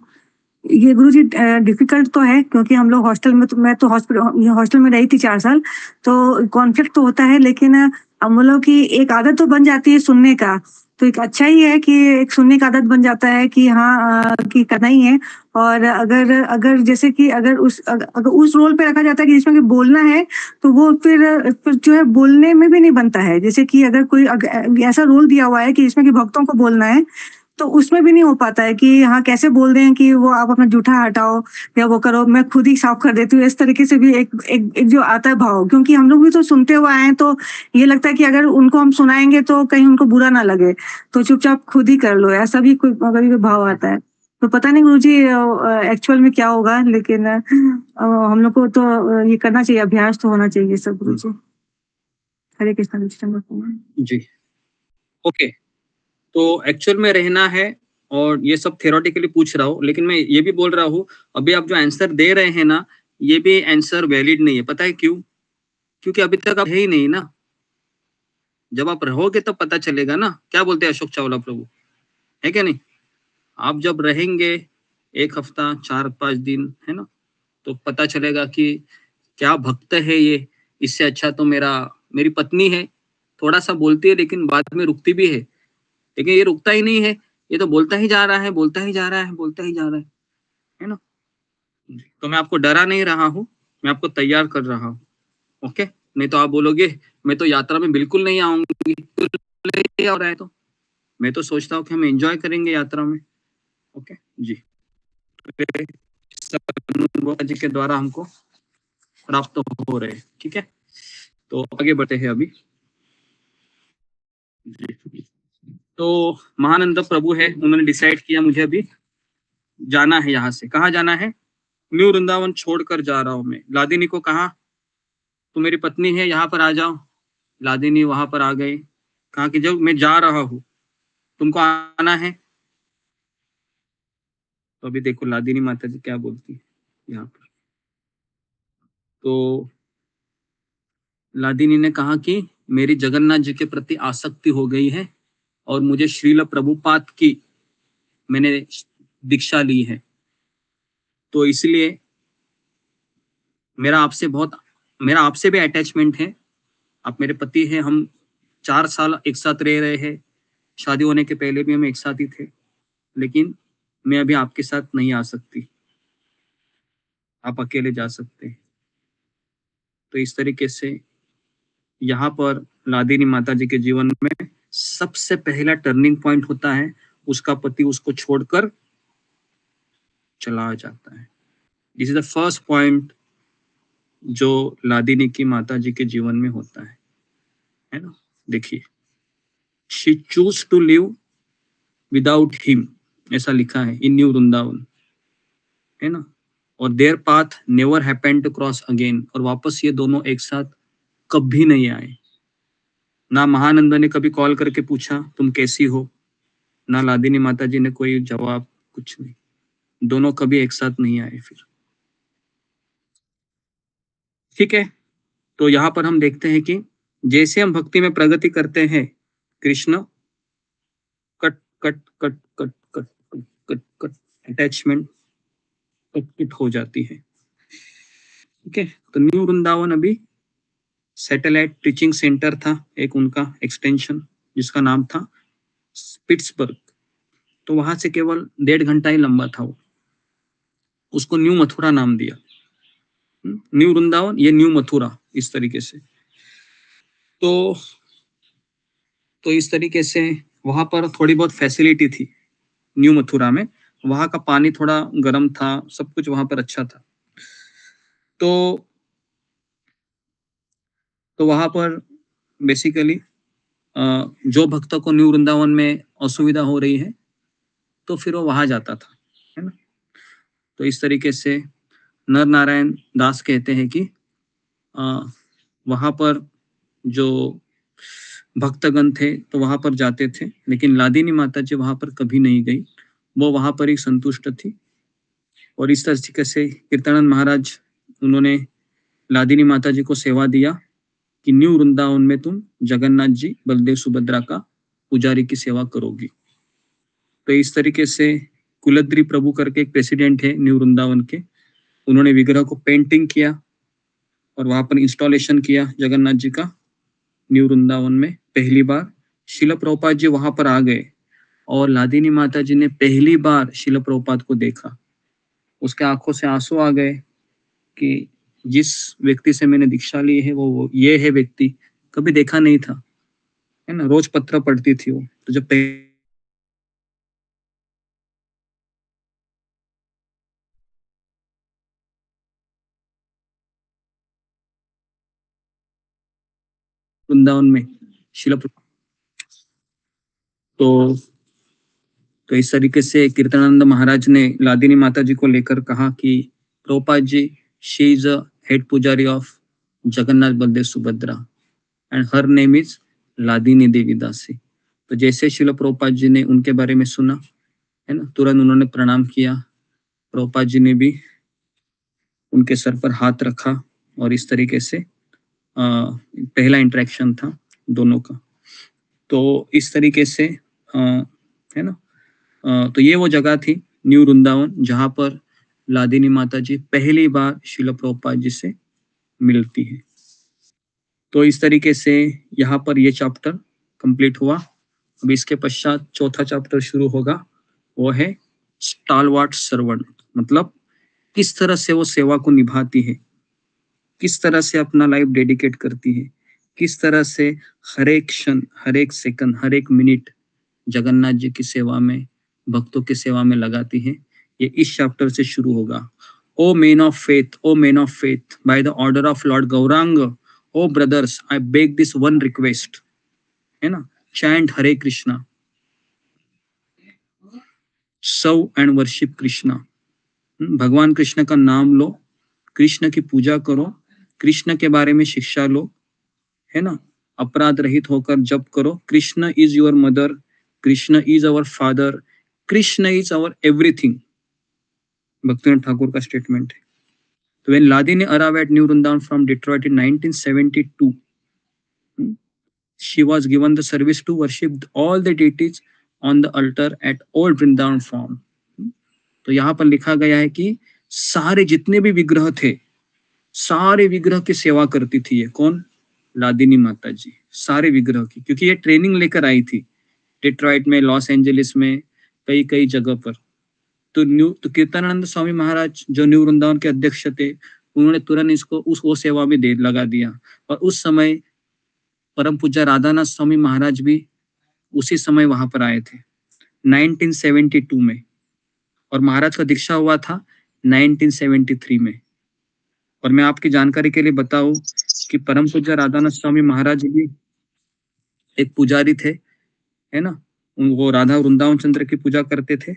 ये गुरुजी डिफिकल्ट तो है, क्योंकि हम लोग हॉस्टल में, तो मैं तो हॉस्टल में रही थी 4 साल, तो कॉन्फ्लिक्ट तो होता है, लेकिन हम लोग की एक आदत तो बन जाती है सुनने का। तो एक अच्छा ही है कि एक सुनने का आदत बन जाता है कि हाँ कि करना ही है। और अगर अगर जैसे कि अगर उस रोल पे रखा जाता है कि जिसमें कि बोलना है, तो वो फिर जो है बोलने में भी नहीं बनता है। जैसे कि अगर कोई ऐसा रोल दिया हुआ है कि जिसमें कि भक्तों को बोलना है, तो उसमें भी नहीं हो पाता है कि हाँ कैसे बोल दें कि वो आप अपना जूठा हटाओ या वो करो, मैं खुद ही साफ कर देती हूँ, इस तरीके से भी एक जो आता है भाव, क्योंकि हम लोग भी तो सुनते हुए आए हैं, तो ये लगता है कि अगर उनको हम सुनाएंगे तो कहीं उनको बुरा ना लगे, तो चुपचाप खुद ही कर लो, ऐसा भी कोई कभी कोई भाव आता है। तो पता नहीं गुरुजी एक्चुअल में क्या होगा, लेकिन हम लोग को तो ये करना चाहिए, अभ्यास तो होना चाहिए सब गुरुजी। हरे कृष्ण। जी, ओके। तो एक्चुअल में रहना है, और ये सब थ्योरेटिकली पूछ रहा हूँ, लेकिन मैं ये भी बोल रहा हूँ अभी आप जो आंसर दे रहे हैं ना, ये भी आंसर वैलिड नहीं है। पता है क्यों? क्योंकि अभी तक आप है ही नहीं ना। जब आप रहोगे तब पता चलेगा ना। क्या बोलते हैं अशोक चावला प्रभु, है क्या नहीं? आप जब रहेंगे 1 हफ्ता 4-5 दिन, है ना, तो पता चलेगा कि क्या भक्त है ये। इससे अच्छा तो मेरी पत्नी है, थोड़ा सा बोलती है लेकिन बाद में रुकती भी है, लेकिन ये रुकता ही नहीं है, ये तो बोलता ही जा रहा है, बोलता ही जा रहा है, बोलता ही जा रहा है ना। तो मैं आपको डरा नहीं रहा हूँ, मैं आपको तैयार कर रहा हूँ, ओके। नहीं तो आप बोलोगे मैं तो यात्रा में बिल्कुल नहीं आऊंगी, ले आ रहा है। तो मैं तो सोचता हूँ कि हम एंजॉय करेंगे यात्रा में, ओके जी। जी के द्वारा हमको प्राप्त हो रहे, ठीक है। तो आगे बढ़ते हैं अभी जी। तो महानंद प्रभु है, उन्होंने डिसाइड किया मुझे अभी जाना है। यहाँ से कहाँ जाना है? न्यू वृंदावन छोड़कर जा रहा हूँ मैं। लादिनी को कहा तो मेरी पत्नी है, यहाँ पर आ जाओ। लादिनी वहां पर आ गई, कहा कि जब मैं जा रहा हूँ तुमको आना है। तो अभी देखो लादिनी माता जी क्या बोलती है यहाँ पर। तो लादिनी ने कहा कि मेरी जगन्नाथ जी के प्रति आसक्ति हो गई है, और मुझे श्रील प्रभुपाद की मैंने दीक्षा ली है, तो इसलिए मेरा आपसे भी अटैचमेंट है। आप मेरे पति हैं, हम 4 साल एक साथ रह रहे हैं, शादी होने के पहले भी हम एक साथ ही थे, लेकिन मैं अभी आपके साथ नहीं आ सकती, आप अकेले जा सकते हैं। तो इस तरीके से यहाँ पर लादिनी माता जी के जीवन में सबसे पहला टर्निंग पॉइंट होता है, उसका पति उसको छोड़कर चला जाता है। This is the first point जो लादिनी की माता जी के जीवन में होता है ना। देखिए, she choose to live without him, ऐसा लिखा है इन न्यू वृंदावन, है ना। और their path never happened to cross again, और वापस ये दोनों एक साथ कभी नहीं आए। ना महानंद ने कभी कॉल करके पूछा तुम कैसी हो, ना लादिनी माता जी ने कोई जवाब, कुछ नहीं। दोनों कभी एक साथ नहीं आए फिर, ठीक है। तो यहाँ पर हम देखते हैं कि जैसे हम भक्ति में प्रगति करते हैं, Krishna cut cut cut cut cut cut cut cut attachment cut हो जाती है, ठीक है। तो न्यू वृंदावन अभी सैटेलाइट टीचिंग सेंटर था, एक उनका एक्सटेंशन, जिसका नाम था स्पिट्सबर्ग। तो वहां से केवल 1.5 घंटा ही लंबा था वो, उसको न्यू मथुरा नाम दिया। न्यू वृंदावन, ये न्यू मथुरा, इस तरीके से। तो इस तरीके से वहां पर थोड़ी बहुत फैसिलिटी थी न्यू मथुरा में। वहां का पानी थोड़ा गर्म था, सब कुछ वहां पर अच्छा था। तो वहां पर बेसिकली जो भक्तों को न्यू वृंदावन में असुविधा हो रही है, तो फिर वो वहां जाता था, है ना। तो इस तरीके से नर नारायण दास कहते हैं कि वहां पर जो भक्तगण थे तो वहां पर जाते थे, लेकिन लादिनी माता जी वहां पर कभी नहीं गई, वो वहां पर ही संतुष्ट थी। और इस तरीके से कीर्तनानंद महाराज, उन्होंने लादिनी माता जी को सेवा दिया कि न्यू वृंदावन में तुम जगन्नाथ जी, बलदेव, सुभद्रा का पुजारी की सेवा करोगी। तो इस तरीके से कुलद्री प्रभु करके एक प्रेसिडेंट है न्यू वृंदावन के, उन्होंने विग्रह को पेंटिंग किया और वहां पर इंस्टॉलेशन किया जगन्नाथ जी का न्यू वृंदावन में पहली बार। शिला प्रभुपाद जी वहां पर आ गए और लादिनी माता जी ने पहली बार शिला प्रभुपाद को देखा। उसके आंखों से आंसू आ गए कि जिस व्यक्ति से मैंने दीक्षा ली है वो ये है व्यक्ति, कभी देखा नहीं था, है ना। रोज पत्र पढ़ती थी वो, तो जब वृंदावन में शिला तो इस तरीके से कीर्तनानंद महाराज ने लादिनी माता जी को लेकर कहा कि Prabhupada ji, she is a head pujari of Jagannath Baladev Subhadra and her name is Ladini Devi Dasi. तो जैसे शिला प्रभुपाद जी ने उनके बारे में सुना, है ना, तुरंत उन्होंने प्रणाम किया। प्रभुपाद जी ने भी उनके सर पर हाथ रखा और इस तरीके से पहला इंटरेक्शन था दोनों का। तो इस तरीके से है ना, तो ये वो जगह थी न्यू वृंदावन जहां पर लादिनी माता जी पहली बार शिला प्रभुपाद जी से मिलती है। तो इस तरीके से यहाँ पर ये चैप्टर कंप्लीट हुआ। अब इसके पश्चात चौथा चैप्टर शुरू होगा, वो है स्टालवार्ट सर्वेंट, मतलब किस तरह से वो सेवा को निभाती है, किस तरह से अपना लाइफ डेडिकेट करती है, किस तरह से हर एक क्षण, हर एक सेकंड, हर एक मिनट जगन्नाथ जी की सेवा में, भक्तों की सेवा में लगाती है। ये इस चैप्टर से शुरू होगा। O men of faith, O men of faith, by the order of Lord Gauranga, O brothers, I beg this one request, है ना, chant Hare Krishna, serve and worship Krishna. भगवान कृष्ण का नाम लो, कृष्ण की पूजा करो, कृष्ण के बारे में शिक्षा लो, है ना, अपराध रहित होकर जप करो। Krishna is your mother, Krishna is our father, Krishna is our everything, Bhaktinath Thakur का स्टेटमेंट है। तो when Ladini arrived at New Vrindavan from Detroit in 1972, she was given the service to worship all the deities on the altar at Old Vrindavan Farm. तो यहाँ पर लिखा गया है कि सारे जितने भी विग्रह थे, सारे विग्रह की सेवा करती थी ये कौन? लादिनी माता जी, सारे विग्रह की, क्योंकि ये ट्रेनिंग लेकर आई थी डिट्रॉइट में, लॉस एंजलिस में, कई कई जगह पर। तो कीर्तनानंद स्वामी महाराज जो न्यू वृंदावन के अध्यक्ष थे, उन्होंने तुरंत इसको वो सेवा में दे लगा दिया। और उस समय परम पूज्य राधानाथ स्वामी महाराज भी उसी समय वहां पर आए थे 1972 में, और महाराज का दीक्षा हुआ था 1973 में। और मैं आपकी जानकारी के लिए बताऊं कि परम पूज्य राधानाथ स्वामी महाराज भी एक पुजारी थे, है ना, वो राधा वृंदावन चंद्र की पूजा करते थे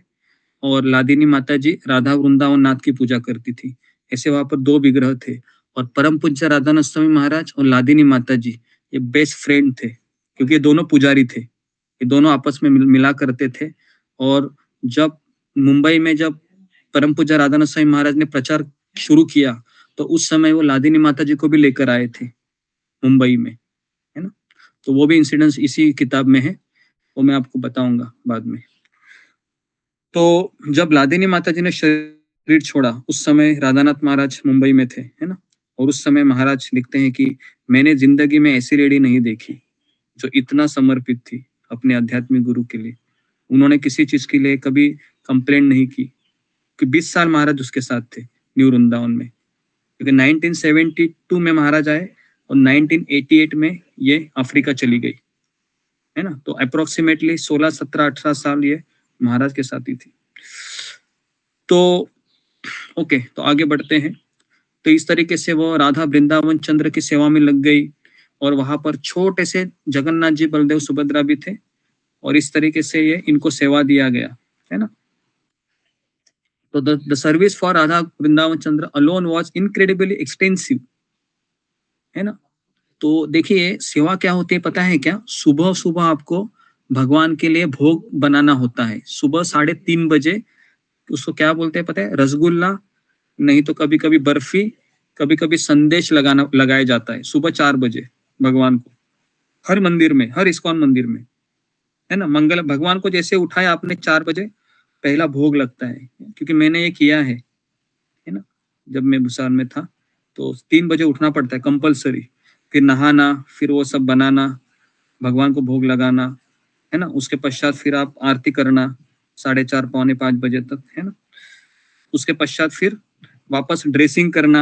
और लादिनी माता जी राधा वृंदावन नाथ की पूजा करती थी। ऐसे वहां पर दो विग्रह थे और परम पूज्य राधानाथ स्वामी महाराज और लादिनी माता जी ये बेस्ट फ्रेंड थे, क्योंकि ये दोनों पुजारी थे, ये दोनों आपस में मिला करते थे। और जब मुंबई में जब परम पूज्य राधानाथ स्वामी महाराज ने प्रचार शुरू किया तो उस समय वो लादिनी माता जी को भी लेकर आए थे मुंबई में, है ना। तो वो भी इंसिडेंस इसी किताब में है, वो मैं आपको बताऊंगा बाद में। तो जब लादिनी माता जी ने शरीर छोड़ा उस समय राधानाथ महाराज मुंबई में थे, है ना। और उस समय महाराज लिखते हैं कि मैंने जिंदगी में ऐसी लेडी नहीं देखी जो इतना समर्पित थी अपने आध्यात्मिक गुरु के लिए। उन्होंने किसी चीज के लिए कभी कंप्लेंट नहीं की, कि 20 साल महाराज उसके साथ थे न्यू वृंदावन में, क्योंकि 1972 में महाराज आए और 1988 में ये अफ्रीका चली गई, है ना। तो अप्रोक्सीमेटली 16, 17, 18 साल ये महाराज के साथ ही थी। तो ओके, तो आगे बढ़ते हैं। तो इस तरीके से वो राधा वृंदावन चंद्र की सेवा में लग गई और वहां पर छोटे से जगन्नाथ जी, बलदेव, सुभद्रा भी थे और इस तरीके से ये इनको सेवा दिया गया, है ना। तो the service for Radha Vrindavan Chandra alone was incredibly extensive, है ना। तो देखिए सेवा क्या होती है पता है क्या? सुबह सुबह आपको भगवान के लिए भोग बनाना होता है। सुबह 3:30 बजे उसको क्या बोलते हैं पता है? रसगुल्ला, नहीं तो कभी कभी बर्फी, कभी कभी संदेश लगाया जाता है सुबह 4 बजे भगवान को, हर मंदिर में, हर इस्कॉन मंदिर में, है ना। मंगल भगवान को जैसे उठाया आपने 4 बजे, पहला भोग लगता है, क्योंकि मैंने ये किया है ना। जब मैं भूसावल में था तो 3 बजे उठना पड़ता है कंपलसरी, फिर नहाना, फिर वो सब बनाना, भगवान को भोग लगाना, है ना। उसके पश्चात फिर आप आरती करना 4:30 पौने 5 बजे तक, है ना। उसके पश्चात फिर वापस ड्रेसिंग करना,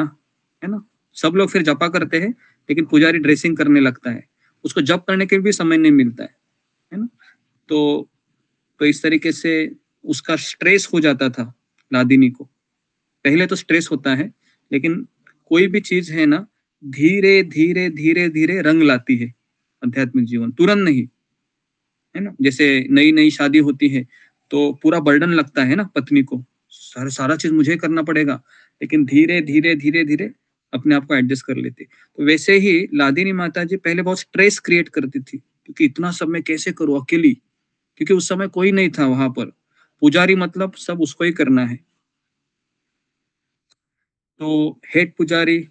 है ना। सब लोग फिर जपा करते हैं, लेकिन पुजारी ड्रेसिंग करने लगता है, उसको जप करने के भी समय नहीं मिलता है ना। तो इस तरीके से उसका स्ट्रेस हो जाता था लादिनी को। पहले तो स्ट्रेस होता है, लेकिन कोई भी चीज है ना, धीरे धीरे धीरे धीरे रंग लाती है आध्यात्मिक जीवन, तुरंत नहीं, है ना। जैसे नई नई शादी होती है तो पूरा बर्डन लगता है ना पत्नी को, सारा चीज मुझे करना पड़ेगा, लेकिन धीरे धीरे धीरे धीरे अपने आप को एडजस्ट कर लेती। तो वैसे ही लादिनी माता जी पहले बहुत स्ट्रेस क्रिएट करती थी, क्योंकि इतना सब मैं कैसे करूँ अकेली, क्योंकि उस समय कोई नहीं था वहां पर, पुजारी मतलब सब उसको ही करना है। तो हेड पुजारी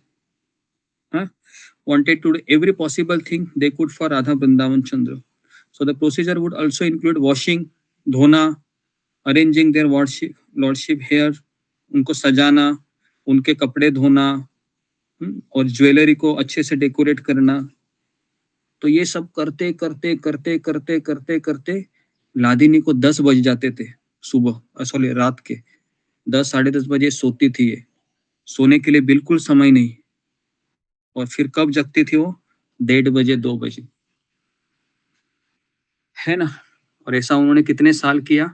wanted to do every possible thing they could for Radha Vrindavan Chandra. So the procedure would also include washing, धोना, arranging their lordship hair, उनको सजाना, उनके कपड़े धोना, और ज्वेलरी को अच्छे से डेकोरेट करना। तो ये सब करते करते करते करते करते करते लादिनी को 10 बज जाते थे सुबह, सॉरी रात के 10 साढ़े 10 बजे सोती थी ये, सोने के लिए बिल्कुल समय नहीं। और फिर कब जगती थी वो? 1:30 बजे 2 बजे, है ना। और ऐसा उन्होंने कितने साल किया?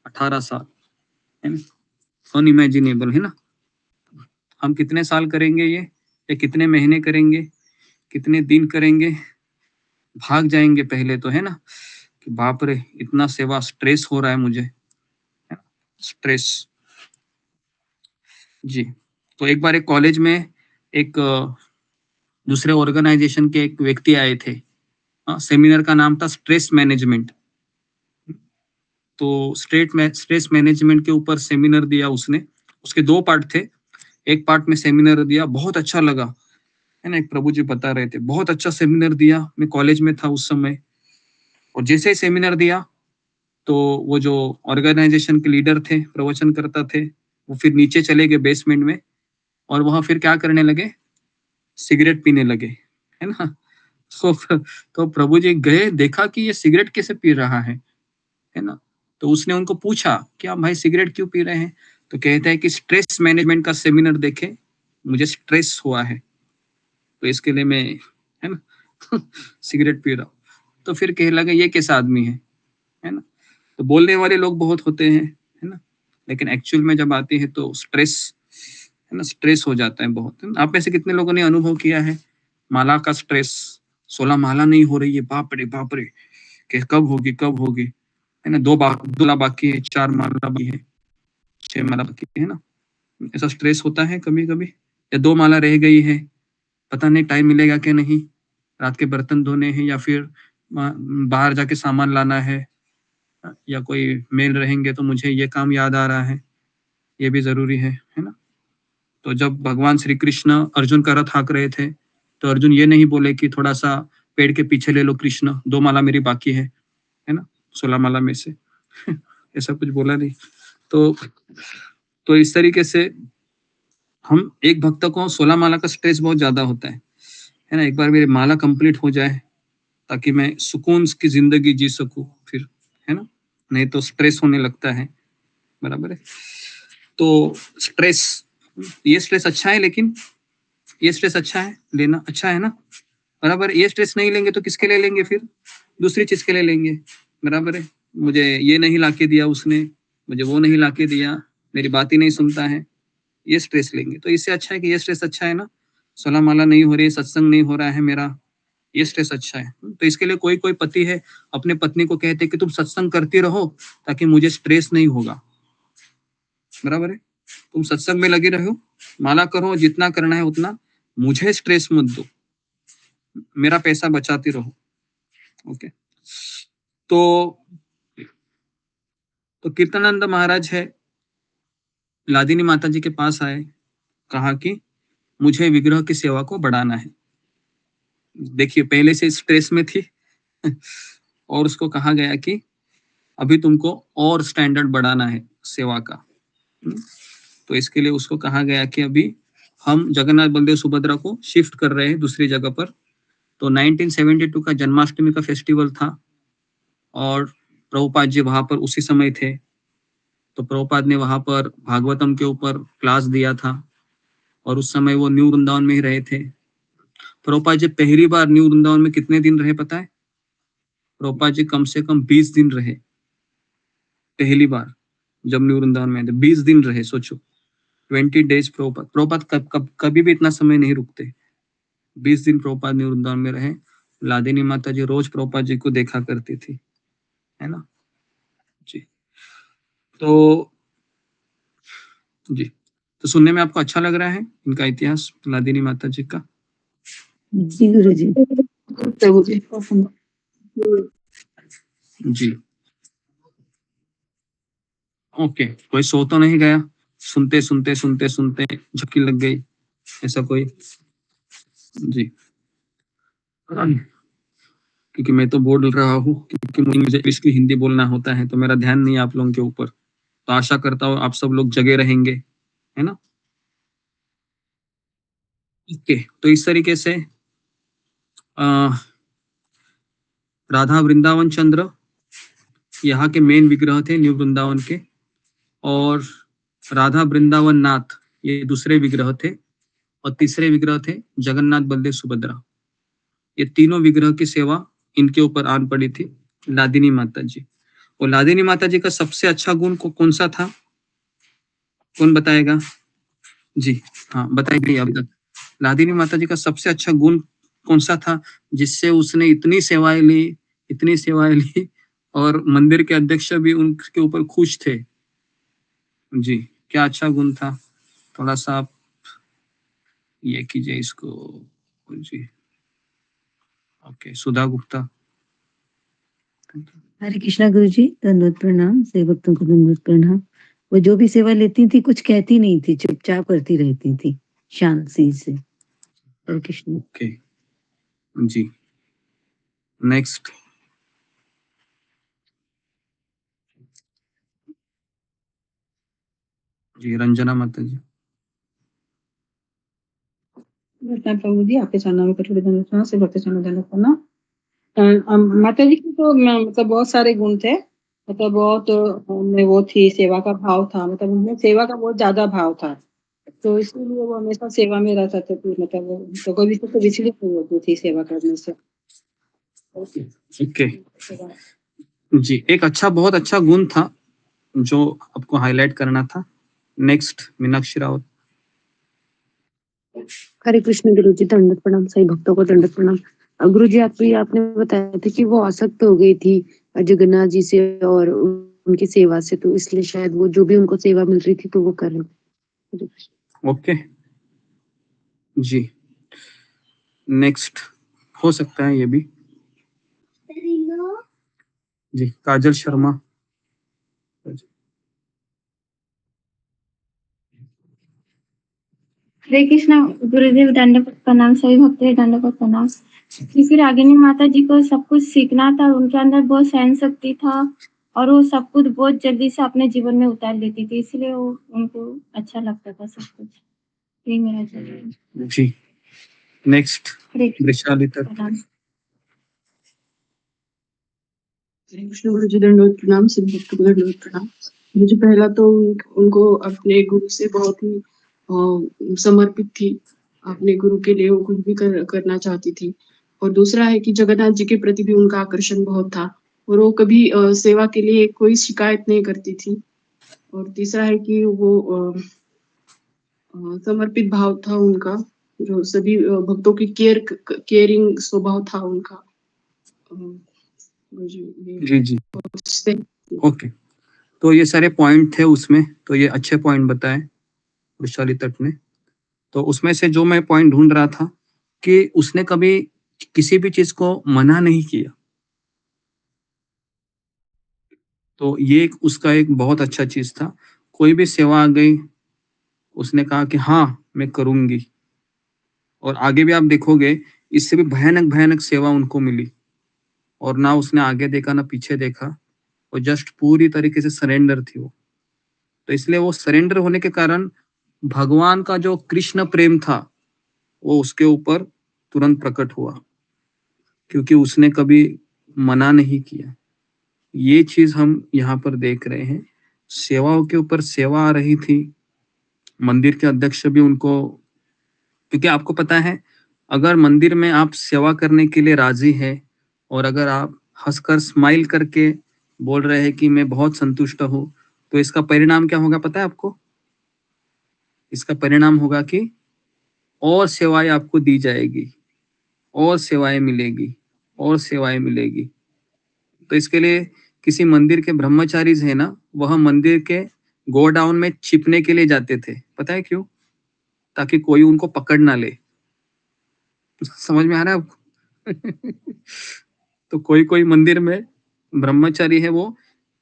18 साल, है ना। अनइमेजिनेबल, है ना। हम कितने साल करेंगे ये, या कितने महीने करेंगे, कितने दिन करेंगे, भाग जाएंगे पहले तो, है ना, कि बाप रे इतना सेवा, स्ट्रेस हो रहा है मुझे, स्ट्रेस जी। तो एक बार एक कॉलेज में एक दूसरे ऑर्गेनाइजेशन के एक व्यक्ति आए थे, सेमिनार का नाम था स्ट्रेस मैनेजमेंट। तो स्ट्रेस मैनेजमेंट के ऊपर सेमिनार दिया उसने, उसके 2 पार्ट थे। एक पार्ट में सेमिनार दिया, बहुत अच्छा लगा, है ना। एक प्रभु जी बता रहे थे, बहुत अच्छा सेमिनार दिया, मैं कॉलेज में था उस समय। और जैसे ही सेमिनार दिया तो वो जो ऑर्गेनाइजेशन के लीडर थे, प्रवचन करता थे, वो फिर नीचे चले गए बेसमेंट में, और वहां फिर क्या करने लगे? सिगरेट पीने लगे, है ना। तो प्रभु जी गए, देखा कि ये सिगरेट कैसे पी रहा है ना। तो उसने उनको पूछा कि आप भाई सिगरेट क्यों पी रहे हैं? तो कहते हैं कि स्ट्रेस मैनेजमेंट का सेमिनार देखे, मुझे स्ट्रेस हुआ है, तो इसके लिए मैं, है ना, सिगरेट पी रहा हूँ। तो फिर कह लगा ये कैसा आदमी है ना। तो बोलने वाले लोग बहुत होते हैं, है ना, लेकिन एक्चुअल में जब आती है तो स्ट्रेस, है ना, स्ट्रेस हो जाता है बहुत। आप में से कितने लोगों ने अनुभव किया है माला का स्ट्रेस? 16 माला नहीं हो रही है, बाप रे बाप रे, कि कब होगी, है ना। 2 माला बाकी है, 4 माला बाकी है, 6 माला बाकी है ना। ऐसा स्ट्रेस होता है कभी कभी। या 2 माला रह गई है, पता नहीं टाइम मिलेगा कि नहीं, रात के बर्तन धोने हैं, या फिर बाहर जाके सामान लाना है, या कोई मेल रहेंगे तो मुझे ये काम याद आ रहा है, ये भी जरूरी है ना। तो जब भगवान श्री कृष्ण अर्जुन का रथ हाँक रहे थे, तो अर्जुन ये नहीं बोले कि थोड़ा सा पेड़ के पीछे ले लो कृष्ण, 2 माला मेरी बाकी है ना, 16 माला में से। ऐसा कुछ बोला नहीं। तो इस तरीके से हम एक भक्त को 16 माला का स्ट्रेस बहुत ज्यादा होता है ना। एक बार मेरी माला कंप्लीट हो जाए ताकि मैं सुकून की जिंदगी जी सकूं फिर, है ना, नहीं तो स्ट्रेस होने लगता है, बराबर है। तो स्ट्रेस, ये स्ट्रेस अच्छा है, लेकिन ये स्ट्रेस अच्छा है लेना, अच्छा है ना, बराबर। ये स्ट्रेस नहीं लेंगे तो किसके लिए लेंगे? फिर दूसरी चीज के लिए लेंगे, बराबर है। मुझे ये नहीं लाके दिया उसने, मुझे वो नहीं लाके दिया, मेरी बात ही नहीं सुनता है, ये स्ट्रेस लेंगे। तो इससे अच्छा है कि ये स्ट्रेस अच्छा है ना, 16 माला नहीं हो रही, सत्संग नहीं हो रहा है मेरा, ये स्ट्रेस अच्छा है। तो इसके लिए कोई पति है अपने पत्नी को कहते कि तुम सत्संग करती रहो ताकि मुझे स्ट्रेस नहीं होगा, बराबर है। तुम सत्संग में लगे रहो, माला करो, जितना करना है उतना, मुझे स्ट्रेस मत दो, मेरा पैसा बचाती रहो, ओके। तो कीर्तनानंद महाराज है, लादिनी माता जी के पास आए, कहा कि मुझे विग्रह की सेवा को बढ़ाना है। देखिए पहले से स्ट्रेस में थी और उसको कहा गया कि अभी तुमको और स्टैंडर्ड बढ़ाना है, सेवा का। तो इसके लिए उसको कहा गया कि अभी हम जगन्नाथ बलदेव सुभद्रा को शिफ्ट कर रहे हैं दूसरी जगह पर। तो 1972 का जन्माष्टमी का फेस्टिवल था और प्रभुपाद जी वहां पर उसी समय थे। तो प्रभुपाद ने वहां पर भागवतम के ऊपर क्लास दिया था और उस समय वो न्यू वृंदावन में ही रहे थे। प्रभुपाद जी पहली बार न्यू वृंदावन में कितने दिन रहे पता है? प्रभुपाद जी कम से कम 20 दिन रहे। पहली बार जब न्यू वृंदावन में थे 20 दिन रहे। सोचो 20 डेज प्रभुपाद कभी भी इतना समय नहीं रुकते। 20 दिन प्रभुपाद न्यू वृंदावन में रहे। लादिनी माता जी रोज प्रभुपाद जी को देखा करती थी, है ना जी। तो जी, तो सुनने में आपको अच्छा लग रहा है इनका इतिहास लादिनी माता जी का? जी गुरुजी। जी ओके, कोई सो तो नहीं गया? सुनते सुनते सुनते सुनते झपकी लग गई, ऐसा कोई? जी, क्योंकि मैं तो बोल रहा हूँ क्योंकि मुझे इसकी हिंदी बोलना होता है तो मेरा ध्यान नहीं है आप लोगों के ऊपर। तो आशा करता हूँ आप सब लोग जगे रहेंगे, है ना? ओके, तो इस तरीके से राधा वृंदावन चंद्र यहाँ के मेन विग्रह थे न्यू वृंदावन के, और राधा वृंदावन नाथ ये दूसरे विग्रह थे, और तीसरे विग्रह थे जगन्नाथ बलदेव सुभद्रा। ये तीनों विग्रह की सेवा इनके ऊपर आन पड़ी थी लादिनी माता जी। और लादिनी माता जी का सबसे अच्छा गुण कौन सा था? कौन बताएगा? जी हाँ बताइए अभी तक। लादिनी माता जी का सबसे अच्छा गुण कौन सा था जिससे उसने इतनी सेवाएं ली और मंदिर के अध्यक्ष भी उनके ऊपर खुश थे? जी, क्या अच्छा गुण था? थोड़ा सा आप ये कीजिए इसको जी। ओके, सुधा गुप्ता। हरे कृष्णा गुरुजी, दंडवत प्रणाम। सेवकों को दंडवत प्रणाम। वो जो भी सेवा लेती थी कुछ कहती नहीं थी, चुपचाप करती रहती थी शांति से। हरे कृष्ण। ओके जी, नेक्स्ट। जी, रंजना माता जी। प्रभु जी, आपके चरणों में कठोर दंड प्रणाम, से भक्त चरणों दंड प्रणाम। माता जी की तो मतलब बहुत सारे गुण थे, मतलब बहुत उनमें वो थी, सेवा का भाव था, मतलब उनमें सेवा का बहुत ज्यादा भाव था, तो इसीलिए वो हमेशा सेवा में रहता था। मतलब वो तो कभी तो विचलित नहीं होती थी सेवा करने से। ओके जी, एक अच्छा बहुत अच्छा गुण था जो आपको हाईलाइट करना था। नेक्स्ट मीनाक्षी रावत। हरे कृष्ण गुरु जी, दंडवत प्रणाम। सही भक्तों को दंडवत प्रणाम। गुरु जी आपने बताया था कि वो आसक्त हो गई थी जगन्नाथ जी से और उनकी सेवा से, तो इसलिए शायद वो जो भी उनको सेवा मिल रही थी तो वो कर रहे। ओके जी, नेक्स्ट हो सकता है ये भी जी, काजल शर्मा। हरे कृष्णा गुरुदेव, दंडवत प्रणाम। सभी भक्त दंडवत प्रणाम। क्योंकि रागिनी माता जी को सब कुछ सीखना था, उनके अंदर बहुत सहन शक्ति था और वो सब कुछ बहुत जल्दी से अपने जीवन में उतार लेती थी, इसलिए वो उनको अच्छा लगता था सब कुछ। यही मेरा जवाब। जी, नेक्स्ट वैशाली तक। हरे कृष्ण गुरु जी, दंडवत प्रणाम। सभी भक्तों को दंडवत प्रणाम। मुझे पहला तो उनको अपने गुरु से बहुत ही समर्पित थी, अपने गुरु के लिए वो कुछ भी करना चाहती थी। और दूसरा है कि जगन्नाथ जी के प्रति भी उनका आकर्षण बहुत था और वो कभी सेवा के लिए कोई शिकायत नहीं करती थी। और तीसरा है कि वो समर्पित भाव था उनका, जो सभी भक्तों की केयरिंग स्वभाव था उनका। जी जी ओके, तो ये सारे पॉइंट थे उसमें, तो ये अच्छे पॉइंट बताए वैशाली तट ने। तो उसमें से जो मैं पॉइंट ढूंढ रहा था कि उसने कभी किसी भी चीज को मना नहीं किया, तो ये उसका एक बहुत अच्छा चीज था। कोई भी सेवा आ गई उसने कहा कि हाँ मैं करूंगी, और आगे भी आप देखोगे इससे भी भयानक भयानक सेवा उनको मिली, और ना उसने आगे देखा ना पीछे देखा, और जस्ट पूरी तरीके से सरेंडर थी वो। तो इसलिए वो सरेंडर होने के कारण भगवान का जो कृष्ण प्रेम था वो उसके ऊपर तुरंत प्रकट हुआ, क्योंकि उसने कभी मना नहीं किया। ये चीज हम यहाँ पर देख रहे हैं। सेवाओं के ऊपर सेवा आ रही थी। मंदिर के अध्यक्ष भी उनको, क्योंकि आपको पता है अगर मंदिर में आप सेवा करने के लिए राजी है और अगर आप हंसकर स्माइल करके बोल रहे हैं कि मैं बहुत संतुष्ट हूँ, तो इसका परिणाम क्या होगा पता है आपको? इसका परिणाम होगा कि और सेवाएं आपको दी जाएगी, और सेवाएं मिलेगी, और सेवाएं मिलेगी। तो इसके लिए किसी मंदिर के ब्रह्मचारी है ना, वह मंदिर के गोडाउन में छिपने के लिए जाते थे। पता है क्यों? ताकि कोई उनको पकड़ ना ले। समझ में आ रहा है आपको? तो कोई कोई मंदिर में ब्रह्मचारी है वो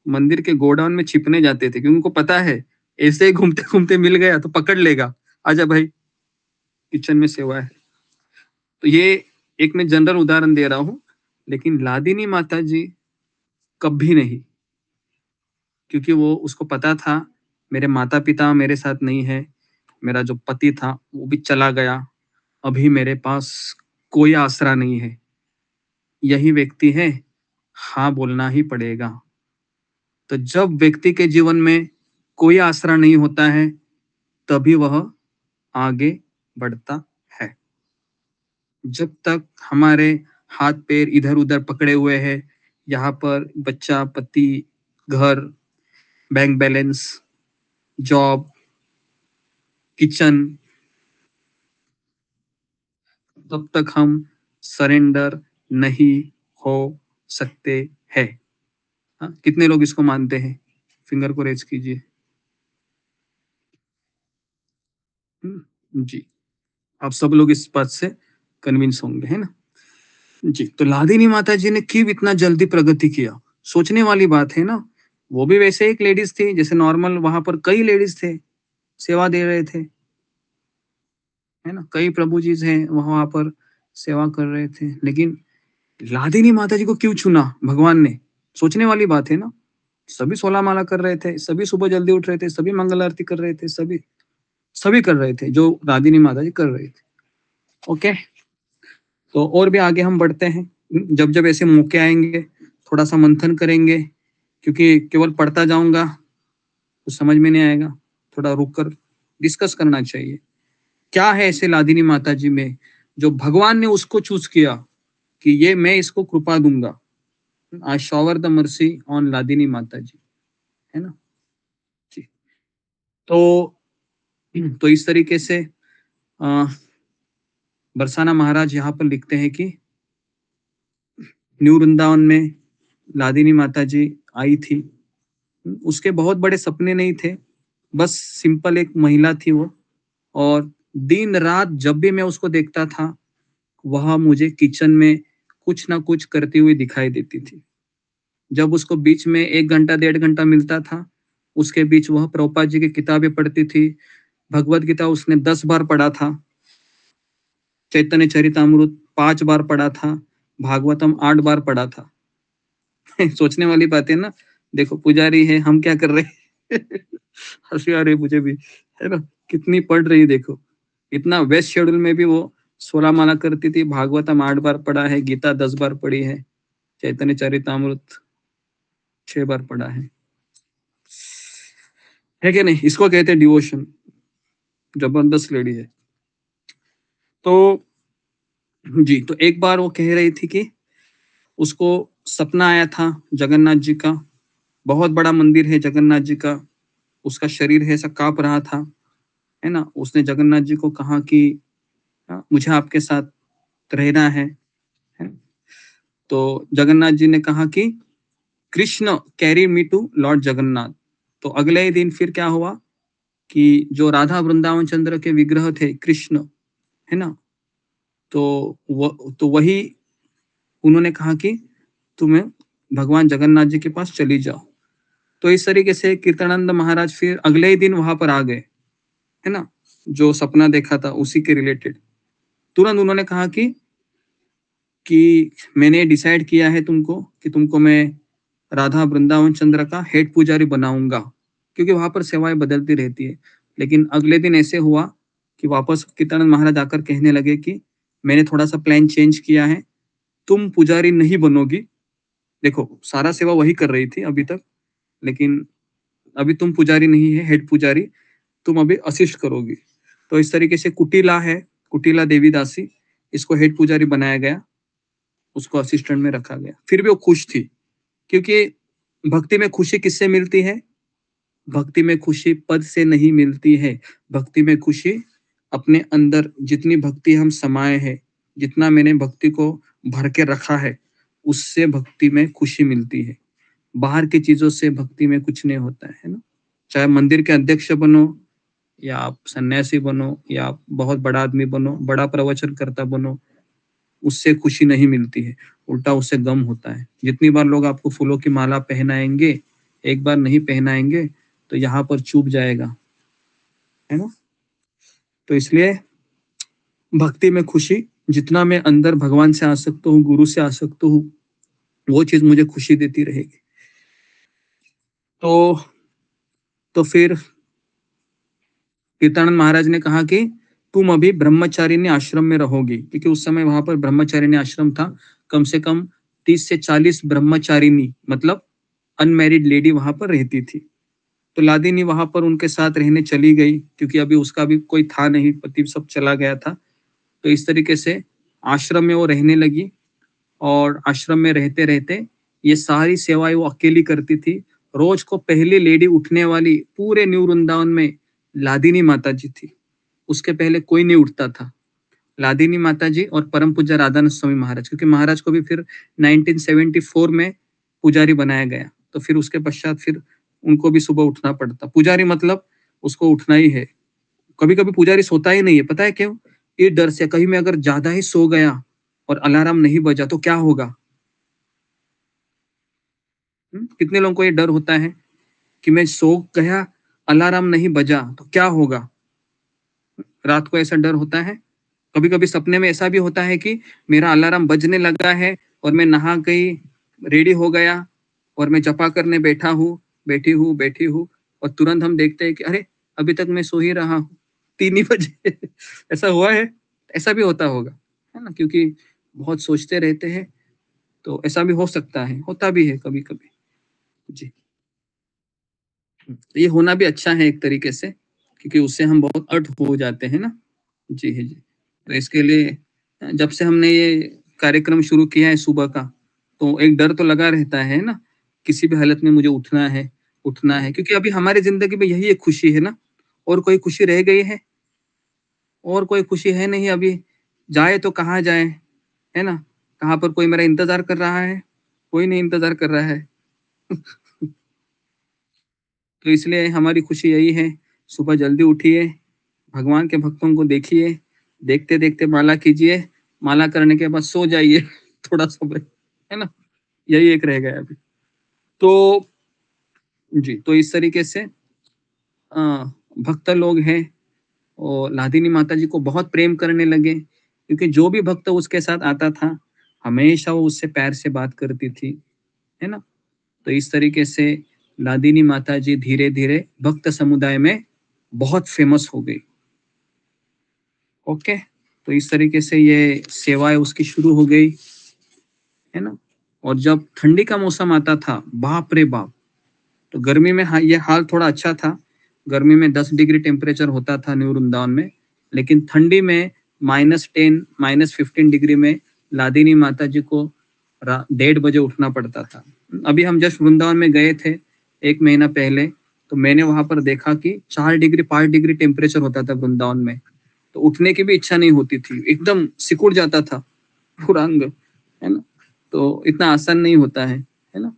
मंदिर के गोडाउन में छिपने जाते थे, क्योंकि उनको पता है ऐसे ही घूमते घूमते मिल गया तो पकड़ लेगा, आजा भाई किचन में सेवा है। तो ये एक मैं जनरल उदाहरण दे रहा हूँ, लेकिन लादिनी माता जी कभी नहीं, क्योंकि वो उसको पता था मेरे माता पिता मेरे साथ नहीं है, मेरा जो पति था वो भी चला गया, अभी मेरे पास कोई आसरा नहीं है, यही व्यक्ति है, हाँ बोलना ही पड़ेगा। तो जब व्यक्ति के जीवन में कोई आसरा नहीं होता है तभी वह आगे बढ़ता है। जब तक हमारे हाथ पैर इधर उधर पकड़े हुए हैं, यहाँ पर बच्चा, पति, घर, बैंक बैलेंस, जॉब, किचन, तब तक हम सरेंडर नहीं हो सकते हैं। हाँ, कितने लोग इसको मानते हैं? फिंगर को रेज कीजिए। जी, आप सब लोग इस बात से कन्विंस होंगे, है ना? जी, तो लादिनी माता जी ने क्यों इतना जल्दी प्रगति किया? सोचने वाली बात है ना। वो भी वैसे एक लेडीज थी जैसे नॉर्मल, वहां पर कई लेडीज थे, सेवा दे रहे थे, है ना, कई प्रभु जी हैं वहां पर सेवा कर रहे थे, लेकिन लादिनी माता जी को क्यों चुना भगवान ने? सोचने वाली बात है ना। सभी 16 माला कर रहे थे, सभी सुबह जल्दी उठ रहे थे, सभी मंगल आरती कर रहे थे, सभी सभी कर रहे थे जो लादिनी माता जी कर रहे थे। ओके, तो और भी आगे हम बढ़ते हैं। जब जब ऐसे मौके आएंगे थोड़ा सा मंथन करेंगे, क्योंकि केवल पढ़ता जाऊंगा तो समझ में नहीं आएगा, थोड़ा रुक कर डिस्कस करना चाहिए। क्या है ऐसे लादिनी माता जी में जो भगवान ने उसको चूज किया कि ये मैं इसको कृपा दूंगा। आई shower the mercy on Ladini माता जी, है ना जी। तो इस तरीके से बरसाना महाराज यहाँ पर लिखते हैं कि न्यू वृंदावन में लादिनी माता जी आई थी। उसके बहुत बड़े सपने नहीं थे, बस सिंपल एक महिला थी वो, और दिन रात जब भी मैं उसको देखता था वह मुझे किचन में कुछ ना कुछ करती हुई दिखाई देती थी। जब उसको बीच में 1 घंटा 1.5 घंटा मिलता था, उसके बीच वह प्रभुपाद जी की किताबें पढ़ती थी। भगवत गीता उसने 10 बार पढ़ा था, चैतन्य चरितामृत 5 बार पढ़ा था, भागवतम 8 बार पढ़ा था। सोचने वाली बात है ना। देखो पुजारी है, हम क्या कर रहे हैं? हंसी आ रही मुझे भी, है ना, कितनी पढ़ रही देखो। इतना वेस्ट शेड्यूल में भी वो 16 माला करती थी, भागवतम 8 बार पढ़ा है, गीता 10 बार पढ़ी है, चैतन्य चरितामृत 6 बार पढ़ा है कि नहीं? इसको कहते हैं डिवोशन। जबरदस्त लेडी है। तो जी, तो एक बार वो कह रही थी कि उसको सपना आया था जगन्नाथ जी का, बहुत बड़ा मंदिर है जगन्नाथ जी का, उसका शरीर है ऐसा कांप रहा था, है ना। उसने जगन्नाथ जी को कहा कि मुझे आपके साथ रहना है। तो जगन्नाथ जी ने कहा कि Krishna carry me to Lord Jagannath. तो अगले ही दिन फिर क्या हुआ कि जो राधा वृंदावन चंद्र के विग्रह थे कृष्ण, है ना, तो वही उन्होंने कहा कि तुम्हें भगवान जगन्नाथ जी के पास चली जाओ। तो इस तरीके से कीर्तनानंद महाराज फिर अगले ही दिन वहां पर आ गए, है ना, जो सपना देखा था उसी के रिलेटेड। तुरंत उन्होंने कहा कि मैंने डिसाइड किया है तुमको कि तुमको मैं राधा वृंदावन चंद्र का हेड पुजारी बनाऊंगा। क्योंकि वहां पर सेवाएं बदलती रहती है। लेकिन अगले दिन ऐसे हुआ कि वापस कीर्तनानंद महाराज आकर कहने लगे कि मैंने थोड़ा सा प्लान चेंज किया है, तुम पुजारी नहीं बनोगी। देखो सारा सेवा वही कर रही थी अभी तक, लेकिन अभी तुम पुजारी नहीं है, हेड पुजारी, तुम अभी असिस्ट करोगी। तो इस तरीके से कुटिला है, कुटिला देवी दासी, इसको हेड पुजारी बनाया गया, उसको असिस्टेंट में रखा गया। फिर भी वो खुश थी, क्योंकि भक्ति में खुशी किससे मिलती है? भक्ति में खुशी पद से नहीं मिलती है। भक्ति में खुशी अपने अंदर जितनी भक्ति हम समाये हैं, जितना मैंने भक्ति को भर के रखा है, उससे भक्ति में खुशी मिलती है। बाहर की चीजों से भक्ति में कुछ नहीं होता है ना। चाहे मंदिर के अध्यक्ष बनो, या आप सन्यासी बनो, या आप बहुत बड़ा आदमी बनो, बड़ा प्रवचन करता बनो, उससे खुशी नहीं मिलती है, उल्टा उससे गम होता है। जितनी बार लोग आपको फूलों की माला पहनाएंगे, एक बार नहीं पहनाएंगे तो यहाँ पर चूक जाएगा, है ना। तो इसलिए भक्ति में खुशी, जितना मैं अंदर भगवान से आसक्त हूँ, गुरु से आसक्त हूँ, वो चीज मुझे खुशी देती रहेगी। तो फिर कीर्तनानंद महाराज ने कहा कि तुम अभी ब्रह्मचारिणी आश्रम में रहोगी, क्योंकि उस समय वहां पर ब्रह्मचारिणी आश्रम था। कम से कम 30 से 40 ब्रह्मचारिणी मतलब अनमैरिड लेडी वहां पर रहती थी। तो लादिनी वहां पर उनके साथ रहने चली गई, क्योंकि अभी उसका भी कोई था नहीं, पति सब चला गया था। तो इस तरीके से आश्रम में वो रहने लगी, और आश्रम में रहते रहते ये सारी सेवाएं वो अकेली करती थी। रोज को पहली लेडी उठने वाली पूरे न्यू वृंदावन में लादिनी माता जी थी, उसके पहले कोई नहीं उठता था। लादिनी माता जी और परम पूज्य राधानंद स्वामी महाराज, क्योंकि महाराज को भी फिर 1974 में पुजारी बनाया गया, तो फिर उसके पश्चात फिर उनको भी सुबह उठना पड़ता। पुजारी मतलब उसको उठना ही है। कभी कभी पुजारी सोता ही नहीं है, पता है क्यों? ये डर से, कहीं मैं अगर ज्यादा ही सो गया और अलार्म नहीं बजा तो क्या होगा। कितने लोगों को ये डर होता है कि मैं सो गया, अलार्म नहीं बजा तो क्या होगा। रात को ऐसा डर होता है। कभी कभी सपने में ऐसा भी होता है कि मेरा अलार्म बजने लगा है और मैं नहा गई, रेडी हो गया, और मैं जपा करने बैठी हूँ, और तुरंत हम देखते हैं कि अरे अभी तक मैं सो ही रहा हूँ, 3 ही बजे। ऐसा हुआ है, ऐसा भी होता होगा, है ना, क्योंकि बहुत सोचते रहते हैं, तो ऐसा भी हो सकता है, होता भी है कभी कभी जी। तो ये होना भी अच्छा है एक तरीके से, क्योंकि उससे हम बहुत अर्थ हो जाते हैं ना। जी है जी। तो इसके लिए जब से हमने ये कार्यक्रम शुरू किया है सुबह का, तो एक डर तो लगा रहता है ना, किसी भी हालत में मुझे उठना है, क्योंकि अभी हमारी जिंदगी में यही एक खुशी है ना। और कोई खुशी रह गई है? और कोई खुशी है नहीं अभी। जाए तो कहाँ जाए, है ना। कहाँ पर कोई मेरा इंतजार कर रहा है? कोई नहीं इंतजार कर रहा है। तो इसलिए हमारी खुशी यही है, सुबह जल्दी उठिए, भगवान के भक्तों को देखिए, देखते देखते माला कीजिए, माला करने के बाद सो जाइए थोड़ा सा, है ना। यही एक रह गया अभी तो जी। तो इस तरीके से भक्त लोग हैं और लादिनी माता जी को बहुत प्रेम करने लगे, क्योंकि जो भी भक्त उसके साथ आता था हमेशा वो उससे प्यार से बात करती थी, है ना। तो इस तरीके से लादिनी माता जी धीरे धीरे भक्त समुदाय में बहुत फेमस हो गई। ओके, तो इस तरीके से ये सेवाएं उसकी शुरू हो गई, है ना। और जब ठंडी का मौसम आता था, बाप रे बाप, तो गर्मी में ये हाल थोड़ा अच्छा था। गर्मी में 10 डिग्री टेम्परेचर होता था न्यू वृंदावन में, लेकिन ठंडी में -10 -15 डिग्री में लादिनी माता जी को 1:30 बजे उठना पड़ता था। अभी हम जस्ट वृंदावन में गए थे 1 महीना पहले, तो मैंने वहां पर देखा कि 4 डिग्री 5 डिग्री टेम्परेचर होता था वृंदावन में। तो उठने की भी इच्छा नहीं होती थी, एकदम सिकुड़ जाता था पूरा अंग, है ना। तो इतना आसान नहीं होता है ना,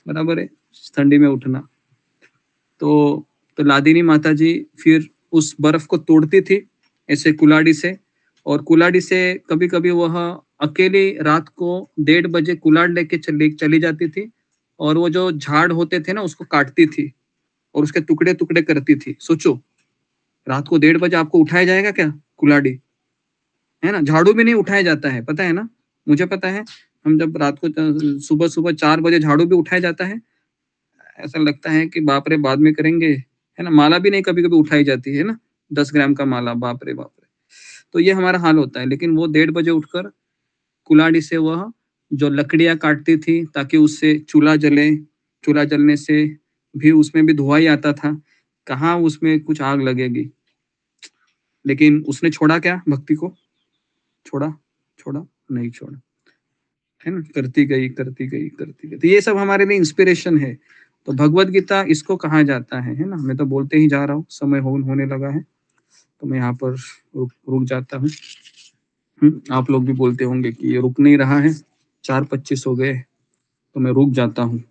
बराबर है, ठंडी में उठना। तो लादिनी माता जी फिर उस बर्फ को तोड़ती थी ऐसे कुल्हाड़ी से, और कुल्हाड़ी से कभी कभी वह अकेली रात को 1:30 बजे कुल्हाड़ लेके चली जाती थी, और वो जो झाड़ होते थे ना उसको काटती थी और उसके टुकड़े टुकड़े करती थी। सोचो, रात को 1:30 बजे आपको उठाया जाएगा क्या कुल्हाड़ी, है ना। झाड़ू भी नहीं उठाया जाता है, पता है ना, मुझे पता है। हम जब रात को सुबह 4 बजे झाड़ू भी उठाया जाता है, ऐसा लगता है कि बाप रे बाद में करेंगे, है ना। माला भी नहीं कभी-कभी उठाई जाती है ना, 10 ग्राम का माला, बाप रे बाप रे। तो ये हमारा हाल होता है। लेकिन वो 1:30 बजे उठकर कुल्हाड़ी से वह जो लकड़ियाँ काटती थी ताकि उससे चूल्हा जले, चूल्हा जलने से भी उसमें भी धुआँ ही आता था, कहाँ उसमें कुछ आग लगेगी। लेकिन उसने छोड़ा क्या भक्ति को? छोड़ा? छोड़ा? नहीं छोड़ा, है ना। करती गई, करती गई, करती गई। तो ये सब हमारे लिए इंस्पिरेशन है। तो भगवत गीता इसको कहा जाता है ना। मैं तो बोलते ही जा रहा हूँ, समय होने लगा है, तो मैं यहाँ पर रुक जाता हूँ। आप लोग भी बोलते होंगे कि ये रुक नहीं रहा है, 4:25 हो गए, तो मैं रुक जाता हूँ।